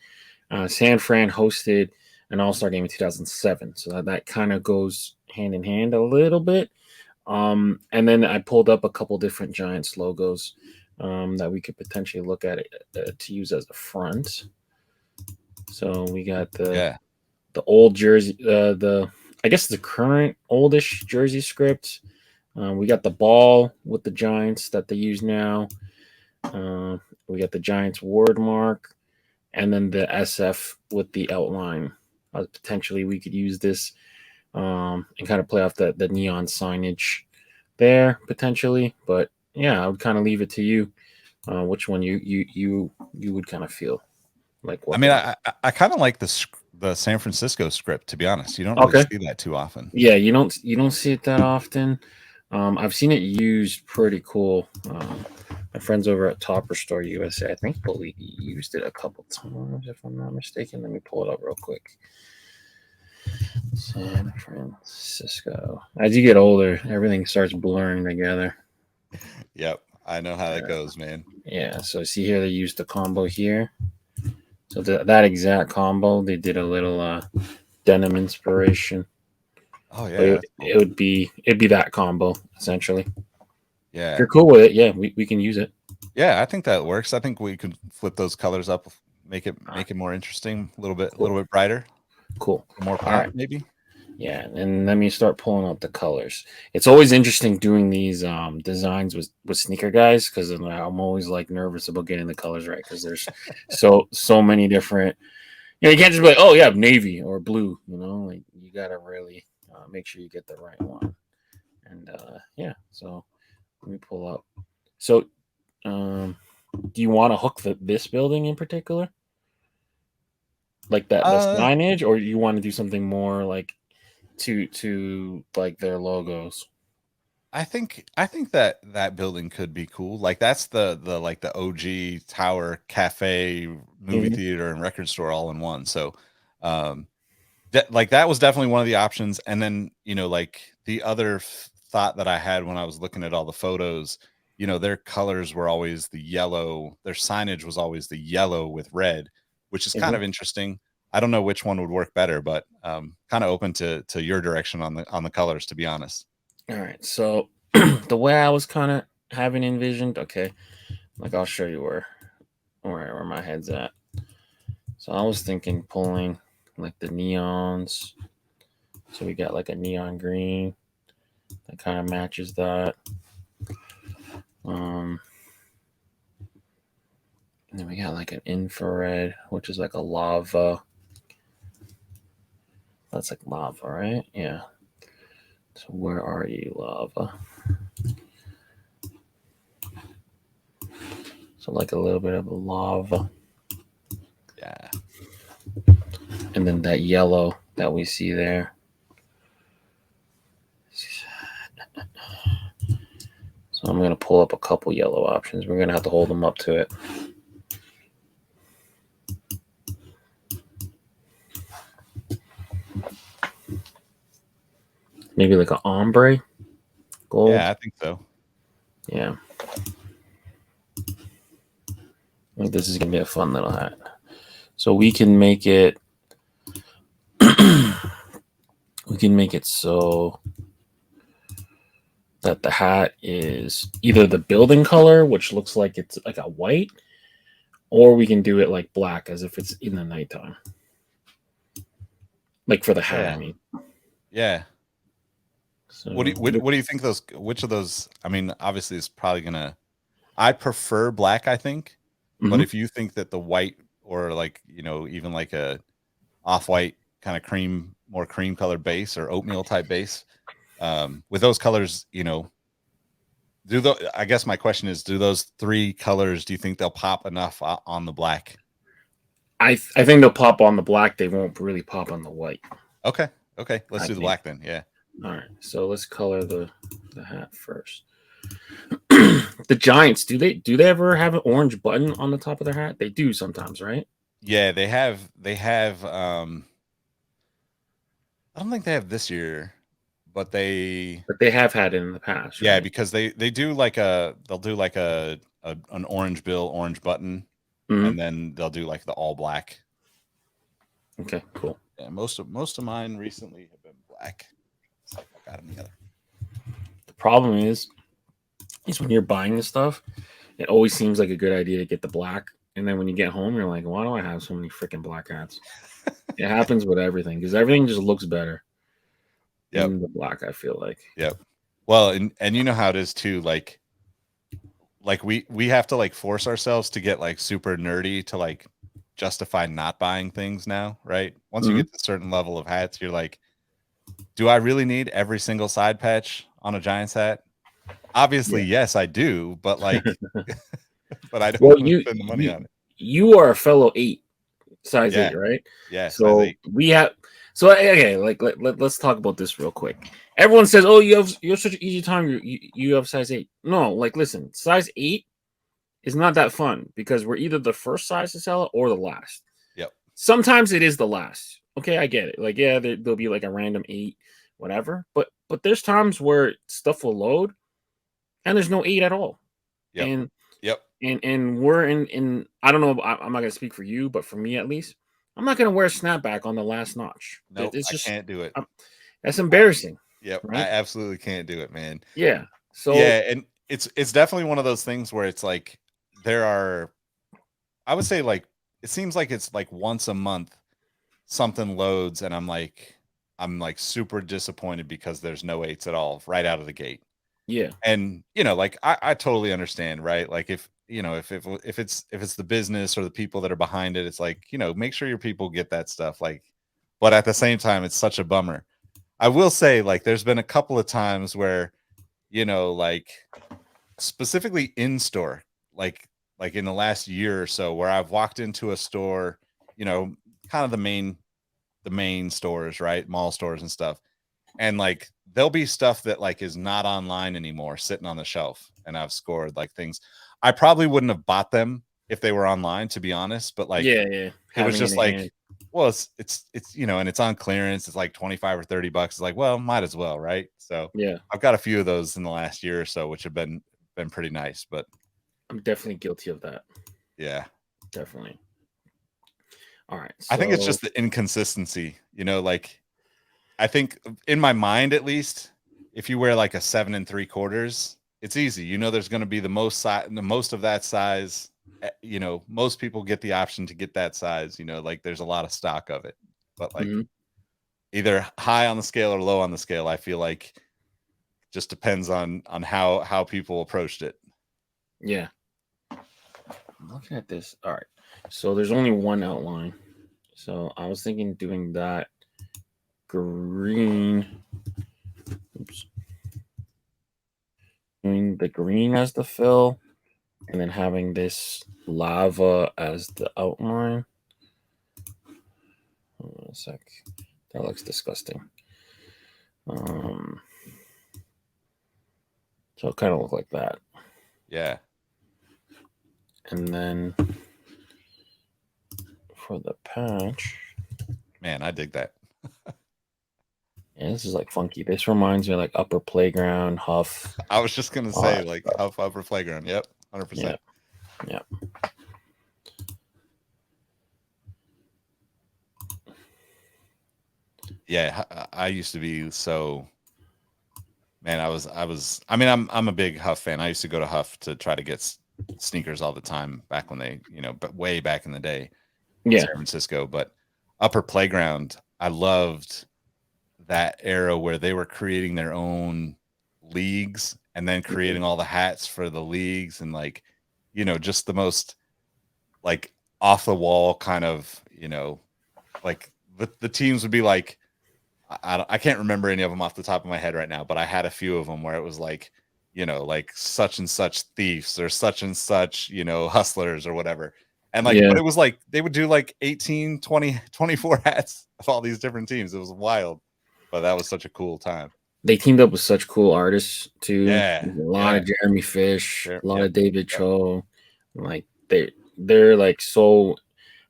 Speaker 1: San Fran hosted an All Star game in 2007. So that kind of goes hand in hand a little bit. And then I pulled up a couple different Giants logos that we could potentially look at to use as the front. So we got
Speaker 2: Yeah.
Speaker 1: the old jersey, the I guess the current oldish jersey script. We got the ball with the Giants that they use now. We got the Giants word mark, and then the SF with the outline. Potentially, we could use this and kind of play off the neon signage there potentially. But yeah, I would kind of leave it to you. Which one you would kind of feel like
Speaker 2: I
Speaker 1: what to
Speaker 2: mean,
Speaker 1: do.
Speaker 2: I kind of like the San Francisco script, to be honest. You don't really
Speaker 1: Okay.
Speaker 2: see that too often.
Speaker 1: Yeah, you don't see it that often. I've seen it used pretty cool. My friends over at Topper Store USA, I think, we used it a couple times, if I'm not mistaken. Let me pull it up real quick. San Francisco. As you get older, everything starts blurring together.
Speaker 2: Yep, I know how that goes, man.
Speaker 1: Yeah, so see here, they used the combo here. So that exact combo, they did a little denim inspiration.
Speaker 2: Oh yeah,
Speaker 1: But
Speaker 2: that's cool.
Speaker 1: it'd be that combo essentially.
Speaker 2: Yeah,
Speaker 1: If you're cool with it, yeah, we can use it.
Speaker 2: yeah, I think that works. I think we could flip those colors up, make it more interesting, a little bit brighter,
Speaker 1: Cool.
Speaker 2: more
Speaker 1: All
Speaker 2: pop,
Speaker 1: right.
Speaker 2: maybe.
Speaker 1: Yeah, and let me start pulling out the colors. It's always interesting doing these designs with sneaker guys because I'm always like nervous about getting the colors right because there's so many different. You can't just be like, oh yeah, navy or blue. Like you gotta really make sure you get the right one. And yeah, so let me pull up. So, do you want to hook this building in particular, like that the signage, or you want to do something more like to like their logos?
Speaker 2: I think that building could be cool. Like that's the like the OG tower, cafe, movie theater, and record store all in one. So, that was definitely one of the options. And then like the other thought that I had when I was looking at all the photos, their colors were always the yellow. Their signage was always the yellow with red, which is kind of interesting. I don't know which one would work better, but kind of open to your direction on the colors, to be honest.
Speaker 1: All right. So the way I was kind of having envisioned, okay, like I'll show you where my head's at. So I was thinking pulling like the neons. So we got like a neon green that kind of matches that. And then we got like an infrared, which is like a lava. That's like lava, right? Yeah. So where are you, lava? So like a little bit of a lava.
Speaker 2: Yeah.
Speaker 1: And then that yellow that we see there. So I'm going to pull up a couple yellow options. We're going to have to hold them up to it. Maybe like an ombre gold.
Speaker 2: Yeah, I think so.
Speaker 1: Yeah. I think this is going to be a fun little hat. So we can make it so that the hat is either the building color, which looks like it's like a white, or we can do it like black as if it's in the nighttime. Like for the hat,
Speaker 2: Yeah.
Speaker 1: I mean.
Speaker 2: Yeah.
Speaker 1: So
Speaker 2: what do you think which of those, I mean, obviously it's probably gonna, I prefer black, I think. But if you think that the white or like, even like a off-white kind of more cream colored base or oatmeal type base, with those colors, I guess my question is, do those three colors, do you think they'll pop enough on the black?
Speaker 1: I think they'll pop on the black. They won't really pop on the white.
Speaker 2: Okay. Let's do the black then. Yeah.
Speaker 1: All right. So let's color the hat first. The Giants, do they ever have an orange button on the top of their hat? They do sometimes, right?
Speaker 2: Yeah, they have I don't think they have this year, but they
Speaker 1: have had it in the past, right?
Speaker 2: Yeah, because they do like they'll do like an orange bill, orange button, and then they'll do like the all black.
Speaker 1: Okay, cool.
Speaker 2: Yeah, most of mine recently have been black. So I got them together.
Speaker 1: The problem is when you're buying this stuff, it always seems like a good idea to get the black, and then when you get home, you're like, why do I have so many freaking black hats? It happens with everything because everything just looks better in the black, I feel like.
Speaker 2: Yep. Well, and you know how it is too, like we have to like force ourselves to get like super nerdy to like justify not buying things now, right? Once you get to a certain level of hats, you're like, do I really need every single side patch on a Giants hat? Obviously, yes, I do, but like, but I don't want to spend the money on it.
Speaker 1: You are a fellow size 8, right?
Speaker 2: Yeah.
Speaker 1: So we have. So okay, like let's talk about this real quick. Everyone says, "Oh, you have such an easy time. You have size 8." No, like listen, size 8 is not that fun because we're either the first size to sell it or the last.
Speaker 2: Yep.
Speaker 1: Sometimes it is the last. Okay, I get it. Like, yeah, there'll be like a random 8, whatever. But there's times where stuff will load and there's no 8 at all.
Speaker 2: Yep.
Speaker 1: And
Speaker 2: Yep.
Speaker 1: and we're in I don't know, I'm not gonna speak for you, but for me at least, I'm not gonna wear a snapback on the last notch.
Speaker 2: Nope.
Speaker 1: It's
Speaker 2: I
Speaker 1: just
Speaker 2: can't do it.
Speaker 1: that's embarrassing,
Speaker 2: Yep. I
Speaker 1: right?
Speaker 2: absolutely can't do it, man.
Speaker 1: Yeah. So
Speaker 2: Yeah, and it's definitely one of those things where it's like there are, I would say, like, it seems like it's like once a month something loads and I'm like super disappointed because there's no eights at all right out of the gate.
Speaker 1: yeah,
Speaker 2: And like I totally understand, right? Like if it's the business or the people that are behind it, it's like, make sure your people get that stuff. Like, but at the same time, it's such a bummer. I will say, like, there's been a couple of times where, like, specifically in store, like in the last year or so, where I've walked into a store, you know, kind of the main stores, right? Mall stores and stuff. And like there'll be stuff that like is not online anymore sitting on the shelf. And I've scored like things. I probably wouldn't have bought them if they were online, to be honest. But like
Speaker 1: yeah.
Speaker 2: it was
Speaker 1: Having it
Speaker 2: just
Speaker 1: in hand.
Speaker 2: like, well, it's and it's on clearance. It's like 25 or 30 bucks. It's like, well, might as well, right? So
Speaker 1: Yeah.
Speaker 2: I've got a few of those in the last year or so, which have been pretty nice. But
Speaker 1: I'm definitely guilty of that.
Speaker 2: yeah.
Speaker 1: Definitely. All right.
Speaker 2: I think it's
Speaker 1: So
Speaker 2: just the inconsistency, like I think in my mind, at least, if you wear like a 7 3/4, it's easy. There's going to be the most of that size. Most people get the option to get that size. Like there's a lot of stock of it, but like
Speaker 1: mhm,
Speaker 2: either high on the scale or low on the scale. I feel like just depends on how people approached it.
Speaker 1: yeah. I'm looking at this. All right. So there's only one outline. So I was thinking doing that green. Oops. Doing the green as the fill, and then having this lava as the outline. Hold on a sec. That looks disgusting. Um, so it kind of look like that,
Speaker 2: Yeah,
Speaker 1: and then for the patch,
Speaker 2: man, I dig that.
Speaker 1: yeah, this is like funky. This reminds me of like Upper Playground, Huff,
Speaker 2: I was just gonna
Speaker 1: all
Speaker 2: say
Speaker 1: that
Speaker 2: like
Speaker 1: stuff.
Speaker 2: upper playground. Yep,
Speaker 1: Yeah,
Speaker 2: 100%.
Speaker 1: yeah,
Speaker 2: Yeah, I used to be so. Man, I mean, I'm a big Huff fan. I used to go to Huff to try to get sneakers all the time back when they, but way back in the day in
Speaker 1: yeah,
Speaker 2: San Francisco. But Upper Playground, I loved that era where they were creating their own leagues and then
Speaker 1: yeah,
Speaker 2: creating all the hats for the leagues and like, just the most like off the wall kind of, like the teams would be like I can't remember any of them off the top of my head right now, but I had a few of them where it was like, like such and such thieves or such and such, hustlers or whatever. And like,
Speaker 1: yeah.
Speaker 2: but it was like they would do like 18, 20, 24 hats of all these different teams. It was wild, but that was such a cool time.
Speaker 1: They teamed up with such cool artists too.
Speaker 2: Yeah.
Speaker 1: A lot
Speaker 2: Yeah.
Speaker 1: of Jeremy Fish,
Speaker 2: Sure.
Speaker 1: a lot
Speaker 2: Yep.
Speaker 1: of David
Speaker 2: Yep.
Speaker 1: Cho. Like they're like so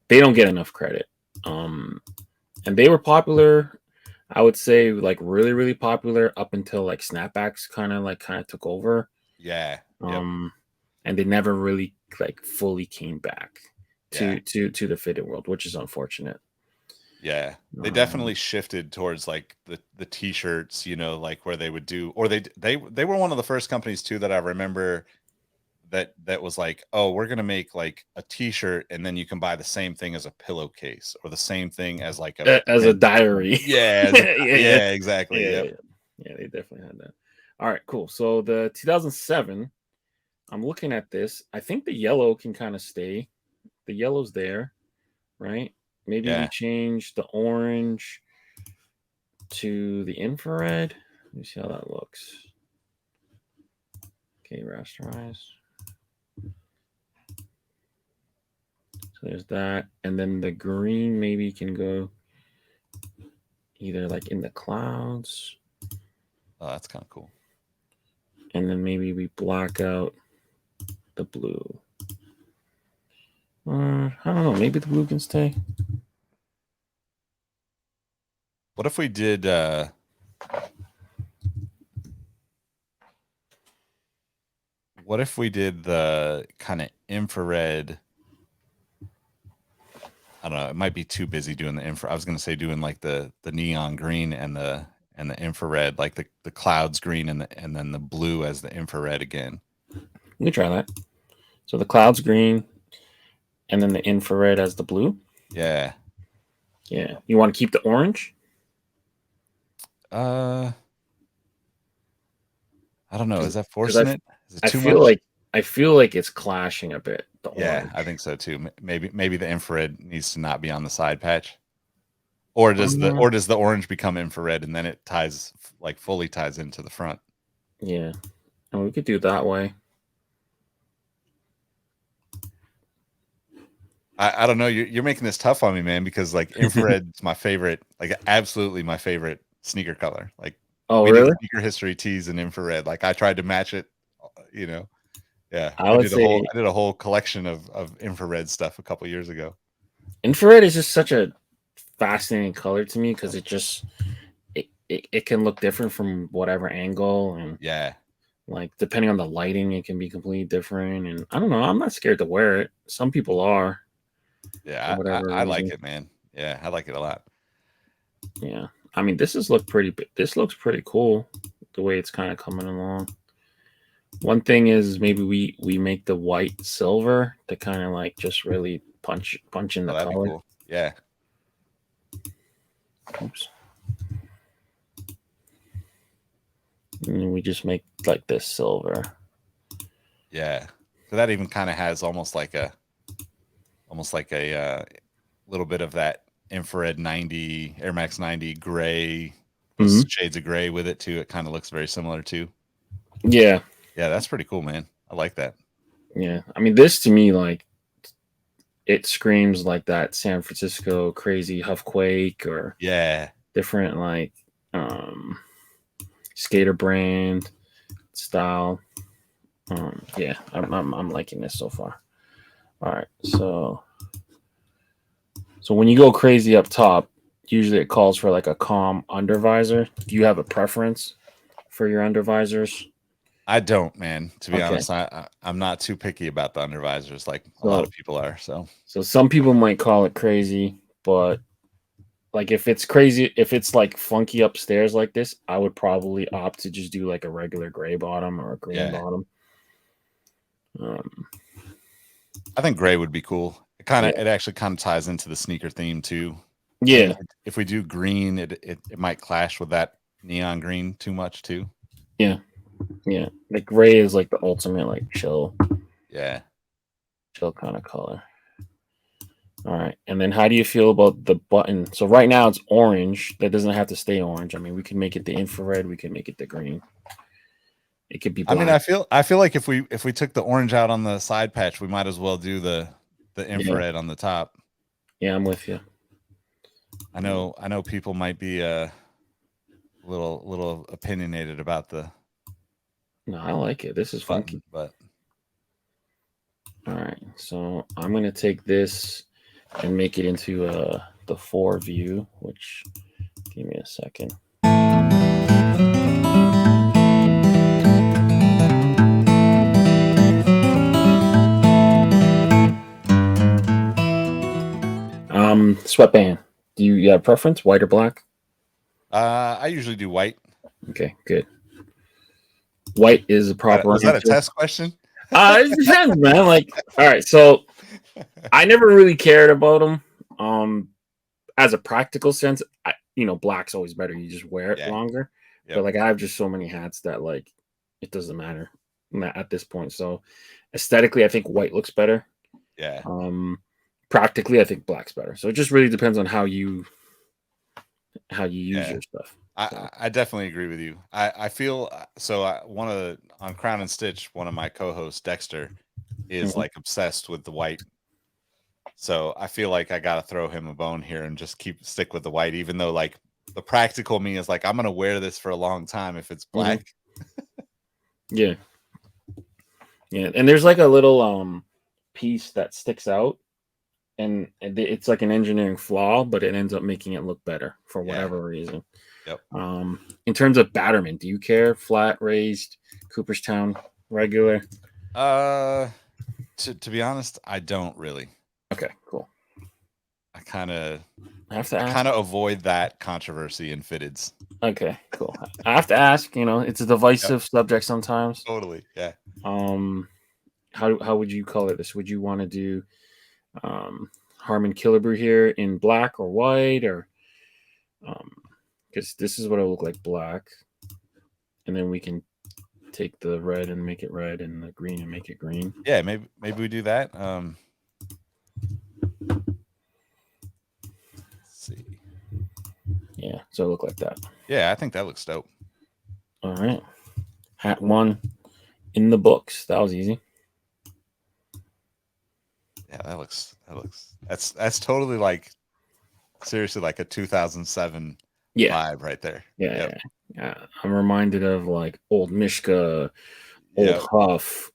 Speaker 1: they don't get enough credit. Um, and they were popular. I would say like really really popular up until like snapbacks kind of took over.
Speaker 2: Yeah. Yep.
Speaker 1: Um, and they never really like fully came back
Speaker 2: Yeah.
Speaker 1: to the fitted world, which is unfortunate.
Speaker 2: Yeah. They
Speaker 1: Um,
Speaker 2: definitely shifted towards like the t-shirts, like where they would do, or they were one of the first companies too that I remember that was like, oh, we're gonna make like a t-shirt and then you can buy the same thing as a pillowcase or the same thing as like a
Speaker 1: as a
Speaker 2: pen.
Speaker 1: diary.
Speaker 2: Yeah,
Speaker 1: Yeah, yeah,
Speaker 2: yeah, exactly.
Speaker 1: yeah,
Speaker 2: Yep.
Speaker 1: yeah. Yeah, they definitely had that. All right, cool. So the 2007, I'm looking at this. I think the yellow can kind of stay. The yellow's there, right? Maybe we
Speaker 2: Yeah.
Speaker 1: change the orange to the infrared. Let me see how that looks. Okay, rasterize. So there's that. And then the green maybe can go either like in the clouds.
Speaker 2: Oh, that's kind of cool.
Speaker 1: And then maybe we black out the blue. I don't know. Maybe the blue can stay.
Speaker 2: What if we did? What if we did the kind of infrared? I don't know. It might be too busy doing the infrared. I was gonna say doing like the neon green and the infrared, like the clouds green and then the blue as the infrared again.
Speaker 1: We can try that. So the cloud's green, and then the infrared as the blue.
Speaker 2: Yeah.
Speaker 1: Yeah. You want to keep the orange?
Speaker 2: I don't know. Is that
Speaker 1: Because
Speaker 2: forcing it? Is it
Speaker 1: I
Speaker 2: too
Speaker 1: feel
Speaker 2: much?
Speaker 1: like it's clashing a bit. The
Speaker 2: Yeah,
Speaker 1: orange.
Speaker 2: I think so too. Maybe the infrared needs to not be on the side patch. Or does the orange become infrared and then it ties like fully ties into the front?
Speaker 1: Yeah, and we could do it that way.
Speaker 2: I don't know. You're making this tough on me, man, because like infrared's my favorite, like absolutely my favorite sneaker color. Like
Speaker 1: Oh,
Speaker 2: we did
Speaker 1: really?
Speaker 2: sneaker history tees in infrared. Like I tried to match it, you know. Yeah,
Speaker 1: I would say
Speaker 2: I did a whole collection of infrared stuff a couple years ago.
Speaker 1: infrared is just such a fascinating color to me because it can look different from whatever angle, and
Speaker 2: Yeah,
Speaker 1: like depending on the lighting, it can be completely different. And I don't know. I'm not scared to wear it. Some people are for
Speaker 2: yeah,
Speaker 1: whatever
Speaker 2: I like
Speaker 1: reason.
Speaker 2: it, man. Yeah, I like it a lot.
Speaker 1: Yeah, I mean, this looks pretty cool the way it's kind of coming along. One thing is maybe we make the white silver to kind of like just really punch in
Speaker 2: Oh,
Speaker 1: the
Speaker 2: that'd be
Speaker 1: color.
Speaker 2: cool. Yeah,
Speaker 1: Oops. And we just make like this silver.
Speaker 2: yeah. So that even kind of has almost like a little bit of that infrared 90 Air Max 90 gray, those
Speaker 1: Hmm.
Speaker 2: shades of gray with it too. It kind of looks very similar too.
Speaker 1: Yeah,
Speaker 2: Yeah, that's pretty cool, man. I like that.
Speaker 1: yeah. I mean, this to me like it screams like that San Francisco crazy Huffquake or
Speaker 2: Yeah,
Speaker 1: different like um skater brand style. Yeah, I'm liking this so far. All right, so when you go crazy up top, usually it calls for like a calm undervisor. Do you have a preference for your undervisors?
Speaker 2: I don't, man. To be
Speaker 1: Okay,
Speaker 2: honest, I'm not too picky about the undervisors like a lot of
Speaker 1: so
Speaker 2: people are. So
Speaker 1: some people might call it crazy, but like if it's crazy, if it's like funky upstairs like this, I would probably opt to just do like a regular gray bottom or a green
Speaker 2: yeah,
Speaker 1: bottom. Um,
Speaker 2: I think gray would be cool.
Speaker 1: yeah,
Speaker 2: It actually kind of ties into the sneaker theme too. I think
Speaker 1: yeah,
Speaker 2: if we do green, it might clash with that neon green too much too.
Speaker 1: yeah, yeah. Like gray is like the ultimate like
Speaker 2: Yeah.
Speaker 1: chill kind of color. All right. And then how do you feel about the button? So right now it's orange. That doesn't have to stay orange. I mean, we can make it the infrared, we can make it the green. It could be
Speaker 2: I mean,
Speaker 1: black.
Speaker 2: I feel like if we took the orange out on the side patch, we might as well do the
Speaker 1: Yeah.
Speaker 2: infrared on the top.
Speaker 1: Yeah, I'm with you.
Speaker 2: I know people might be little opinionated about
Speaker 1: No, I like it. This is
Speaker 2: the button,
Speaker 1: funky.
Speaker 2: but
Speaker 1: All right. So I'm gonna take this and make it into the 4 view, which give me a second. Sweatband. Do you have a preference, white or black?
Speaker 2: I usually do white.
Speaker 1: Okay, good. White is a proper
Speaker 2: Was that a
Speaker 1: answer.
Speaker 2: test question?
Speaker 1: It depends, man. Like, all right, so I never really cared about them. As a practical sense, black's always better. You just wear it
Speaker 2: Yeah.
Speaker 1: longer. But
Speaker 2: Yep.
Speaker 1: like, I have just so many hats that like it doesn't matter at this point. So aesthetically, I think white looks better.
Speaker 2: Yeah.
Speaker 1: Um, practically, I think black's better. So it just really depends on how you use
Speaker 2: Yeah.
Speaker 1: your stuff. So,
Speaker 2: I definitely agree with you. I feel so. One of the on Crown and Stitch, one of my co-hosts, Dexter, is
Speaker 1: mhm.
Speaker 2: like obsessed with the white. So I feel like I gotta throw him a bone here and just stick with the white, even though like the practical me is like I'm gonna wear this for a long time if it's
Speaker 1: Mhm.
Speaker 2: black.
Speaker 1: Yeah, yeah. And there's like a little piece that sticks out it's like an engineering flaw, but it ends up making it look better for
Speaker 2: Yeah.
Speaker 1: whatever reason.
Speaker 2: Yep.
Speaker 1: In terms of batterment, do you care? Flat, raised, Cooperstown, regular?
Speaker 2: To be honest, I don't really.
Speaker 1: Okay, cool.
Speaker 2: I kind of
Speaker 1: I have to ask.
Speaker 2: avoid that controversy in fitteds.
Speaker 1: Okay, cool. I have to ask. It's a divisive subject sometimes.
Speaker 2: Totally. Yeah.
Speaker 1: How would you color this? Would you want to do Harman Killebrew here in black or white, or because this is what it'll look like, black, and then we can take the red and make it red, and the green and make it green.
Speaker 2: Yeah, maybe we do that. Let's see.
Speaker 1: Yeah, so it look like that.
Speaker 2: Yeah, I think that looks dope.
Speaker 1: All right, hat 1 in the books. That was easy.
Speaker 2: Yeah, that's totally like seriously like a 2007 vibe right there.
Speaker 1: Yeah. I'm reminded of like old Mishka, old Huff.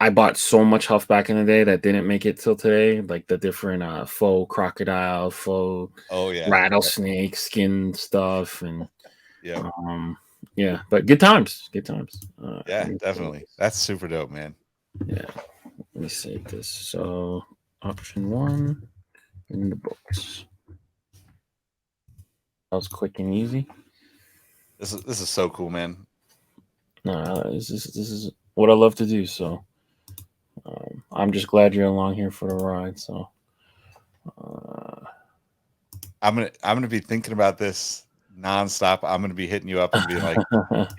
Speaker 1: I bought so much Huff back in the day that didn't make it till today. Like the different faux crocodile, faux rattlesnake skin stuff, and but good times.
Speaker 2: Yeah, definitely. That's super dope, man.
Speaker 1: Yeah. Let me save this. So option 1 in the books. That was quick and easy.
Speaker 2: This is so cool, man.
Speaker 1: No, this is what I love to do. So I'm just glad you're along here for the ride. So
Speaker 2: I'm gonna be thinking about this nonstop. I'm gonna be hitting you up and being like,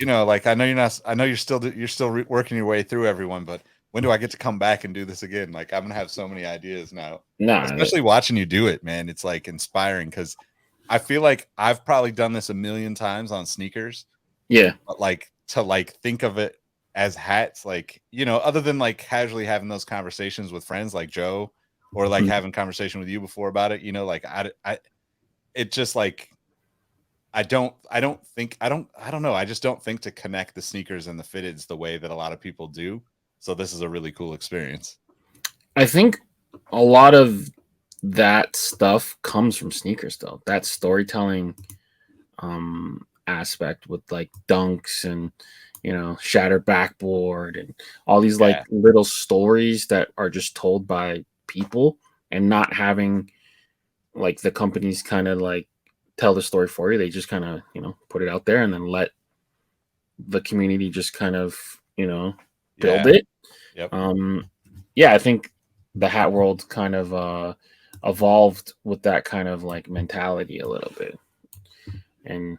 Speaker 2: like I know you're still working your way through everyone, but when do I get to come back and do this again? Like I'm gonna have so many ideas now. Especially watching you do it, man. It's like inspiring because I feel like I've probably done this a million times on sneakers.
Speaker 1: Yeah.
Speaker 2: But like to like think of it as hats, like, other than like casually having those conversations with friends like Joe or like having conversation with you before about it, like it just like, I don't know. I just don't think to connect the sneakers and the fitteds the way that a lot of people do. So this is a really cool experience.
Speaker 1: I think a lot of that stuff comes from sneakers though. That storytelling aspect with like dunks and shattered backboard and all these like little stories that are just told by people and not having like the companies kind of like tell the story for you. They just kind of put it out there and then let the community just kind of build it. I think the hat world kind of evolved with that kind of like mentality a little bit, and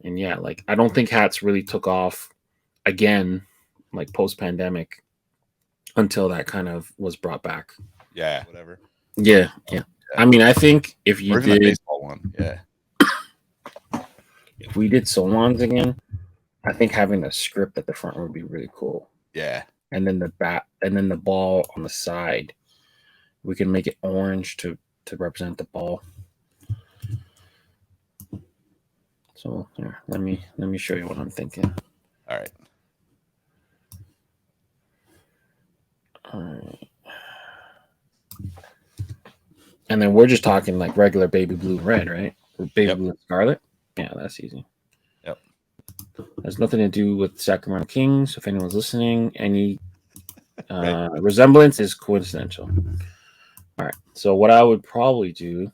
Speaker 1: like I don't think hats really took off again like post pandemic until that kind of was brought back.
Speaker 2: Whatever.
Speaker 1: I mean, I think if you did
Speaker 2: the baseball one,
Speaker 1: if we did Solons again, I think having a script at the front would be really cool. And then the ball on the side, we can make it orange to represent the ball. So here, let me show you what I'm thinking.
Speaker 2: All right.
Speaker 1: And then we're just talking like regular baby blue and red, right? Or baby blue and scarlet. Yeah, that's easy. Has nothing to do with Sacramento Kings. If anyone's listening, any resemblance is coincidental. All right. So what I would probably do,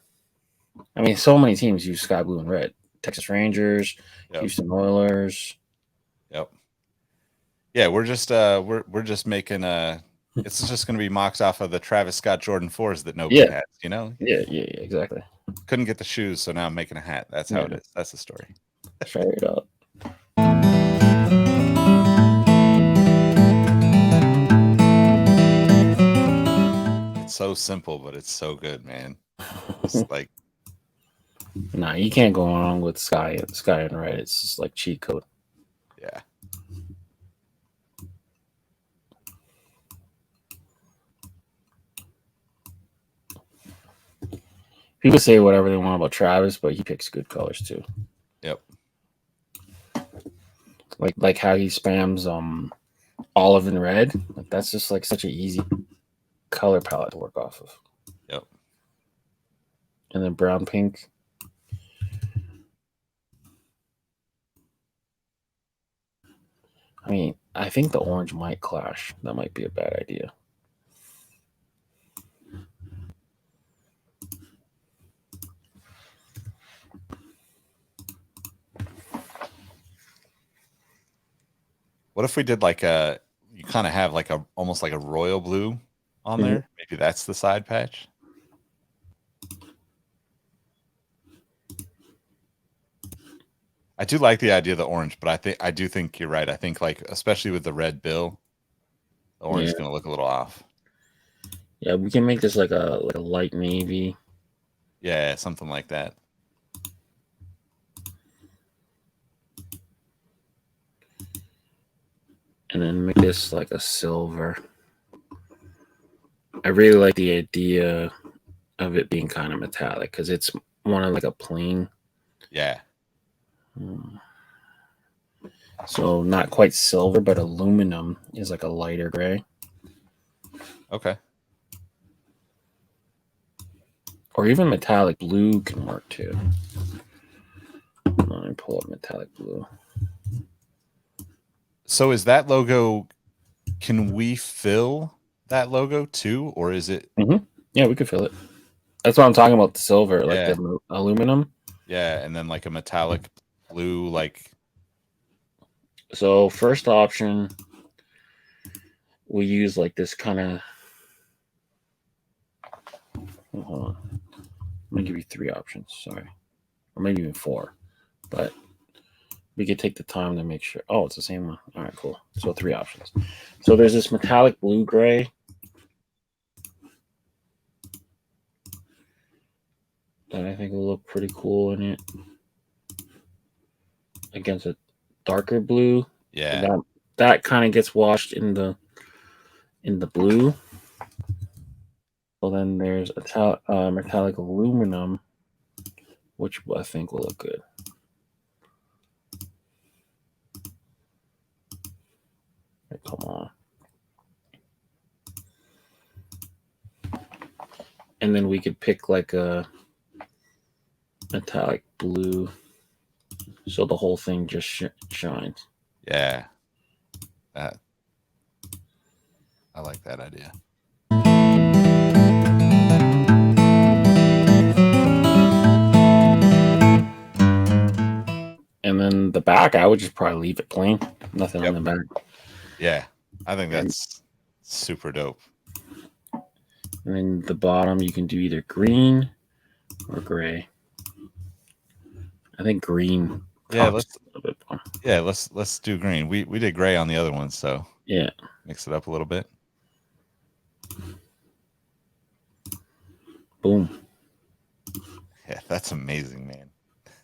Speaker 1: I mean, so many teams use sky blue and red. Texas Rangers, Houston Oilers.
Speaker 2: Yeah, we're just making it's just going to be mocked off of the Travis Scott Jordan 4s that nobody has,
Speaker 1: Yeah, exactly.
Speaker 2: Couldn't get the shoes, so now I'm making a hat. That's how it is. That's the story.
Speaker 1: Straight up.
Speaker 2: It's so simple, but it's so good, man. It's like,
Speaker 1: nah, you can't go wrong with sky and red. It's just like cheat code.
Speaker 2: Yeah.
Speaker 1: People say whatever they want about Travis, but he picks good colors too. Like how he spams olive and red. Like that's just like such an easy color palette to work off of.
Speaker 2: Yep.
Speaker 1: And then brown pink. I mean, I think the orange might clash. That might be a bad idea.
Speaker 2: What if we did like you kind of have like almost like a royal blue on there? Maybe that's the side patch. I do like the idea of the orange, but I do think you're right. I think like especially with the red bill, the orange is going to look a little off.
Speaker 1: Yeah, we can make this like a light navy.
Speaker 2: Yeah, something like that.
Speaker 1: And then make this like a silver. I really like the idea of it being kind of metallic because it's one of like a plain.
Speaker 2: Yeah.
Speaker 1: So not quite silver, but aluminum is like a lighter gray.
Speaker 2: Okay.
Speaker 1: Or even metallic blue can work too. Let me pull up metallic blue.
Speaker 2: So is that logo, can we fill that logo too? Or is it?
Speaker 1: Yeah, we could fill it. That's what I'm talking about, the silver, like
Speaker 2: Yeah.
Speaker 1: the aluminum.
Speaker 2: Yeah, and then like a metallic blue, like.
Speaker 1: So first option, we use like this kind of. Hold on. I'm gonna give you 3 options. Sorry, or maybe even 4, but we could take the time to make sure. Oh, it's the same one. All right, cool. So 3 options. So there's this metallic blue gray. That I think will look pretty cool in it against a darker blue.
Speaker 2: Yeah.
Speaker 1: That kind of gets washed in the blue. So then there's metallic aluminum, which I think will look good. Right, come on. And then we could pick like a metallic blue, so the whole thing just shines.
Speaker 2: Yeah. I like that idea.
Speaker 1: And then the back, I would just probably leave it plain. Nothing on the back.
Speaker 2: Yeah. I think that's super dope.
Speaker 1: And then the bottom, you can do either green or gray. I think green.
Speaker 2: Yeah, let's do green. We did gray on the other one, so
Speaker 1: yeah,
Speaker 2: mix it up a little bit.
Speaker 1: Boom.
Speaker 2: Yeah, that's amazing, man.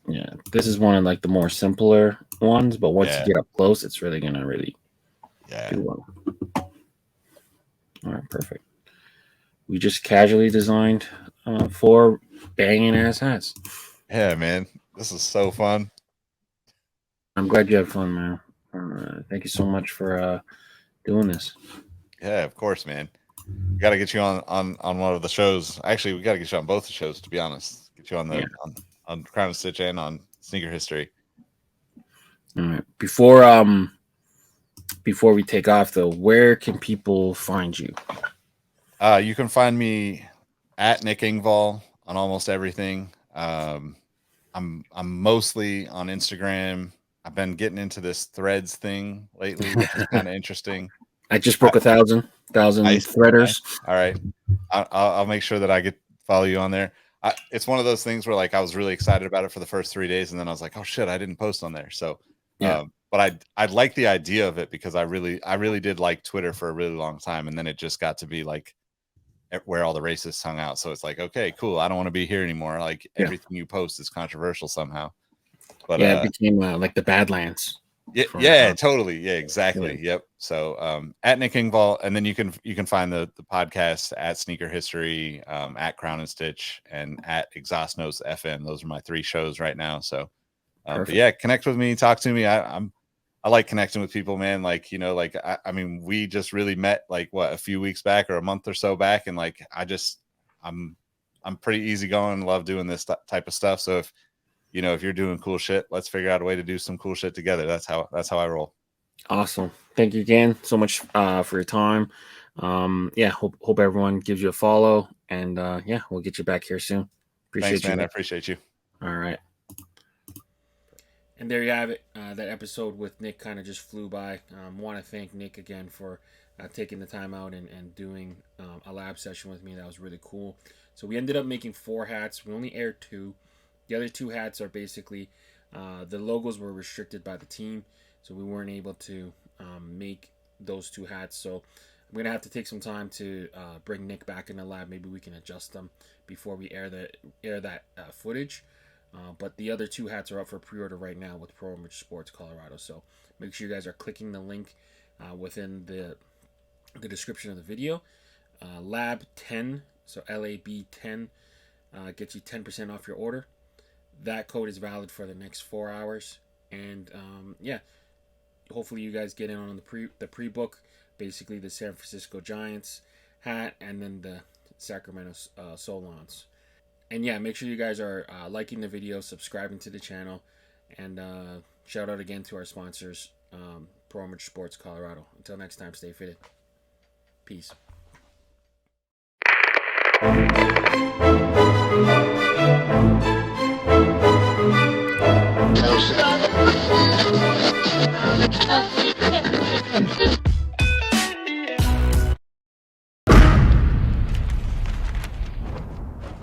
Speaker 1: Yeah, this is one of like the more simpler ones, but once you get up close, it's really gonna do well. All right, perfect. We just casually designed 4 banging ass hats.
Speaker 2: Yeah, man, this is so fun.
Speaker 1: I'm glad you had fun, man. Thank you so much for doing this.
Speaker 2: Yeah, of course, man. We got to get you on one of the shows. Actually, we got to get you on both the shows. To be honest, get you on the on Crown and Stitch and on Sneaker History.
Speaker 1: All right. Before we take off, though, where can people find you?
Speaker 2: You can find me at Nick Engvall on almost everything. I'm mostly on Instagram. I've been getting into this Threads thing lately, which is kind of interesting.
Speaker 1: I just broke 1,000 threaders.
Speaker 2: Nice. All right, I'll make sure that I follow you on there. It's one of those things where like I was really excited about it for the first 3 days, and then I was like, oh shit, I didn't post on there. So, but I like the idea of it because I really did like Twitter for a really long time, and then it just got to be like where all the racists hung out. So it's like, okay, cool. I don't want to be here anymore. Like everything you post is controversial somehow. But
Speaker 1: it became like the Badlands.
Speaker 2: Yeah, totally. Yeah, exactly. Yeah. Yep. So at Nick Engvall, and then you can find the podcast at Sneaker History, at Crown and Stitch, and at Exhaust Notes FM. Those are my 3 shows right now. So but yeah, connect with me, talk to me. I like connecting with people, man. Like, like, I mean, we just really met like a few weeks back or a month or so back. And like, I'm pretty easygoing, love doing this type of stuff. So if you're doing cool shit, let's figure out a way to do some cool shit together. That's how I roll.
Speaker 1: Awesome. Thank you again so much for your time. Yeah, hope everyone gives you a follow, and yeah, we'll get you back here soon.
Speaker 2: Thanks, man. I appreciate you.
Speaker 1: All right. And there you have it. That episode with Nick kind of just flew by. Want to thank Nick again for taking the time out and doing a lab session with me. That was really cool. So we ended up making 4 hats. We only aired 2. The other 2 hats are basically the logos were restricted by the team, so we weren't able to make those 2 hats. So I'm gonna have to take some time to bring Nick back in the lab. Maybe we can adjust them before we air that footage. But the other 2 hats are up for pre-order right now with Pro Sports Colorado. So make sure you guys are clicking the link within the description of the video. Lab 10, so LAB 10, gets you 10% off your order. That code is valid for the next 4 hours. And yeah, hopefully you guys get in on the pre-book. Basically the San Francisco Giants hat and then the Sacramento Solons. And yeah, make sure you guys are liking the video, subscribing to the channel, and shout out again to our sponsors, Pro Sports Colorado. Until next time, stay fitted. Peace.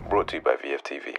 Speaker 3: Brought to you by VFTV.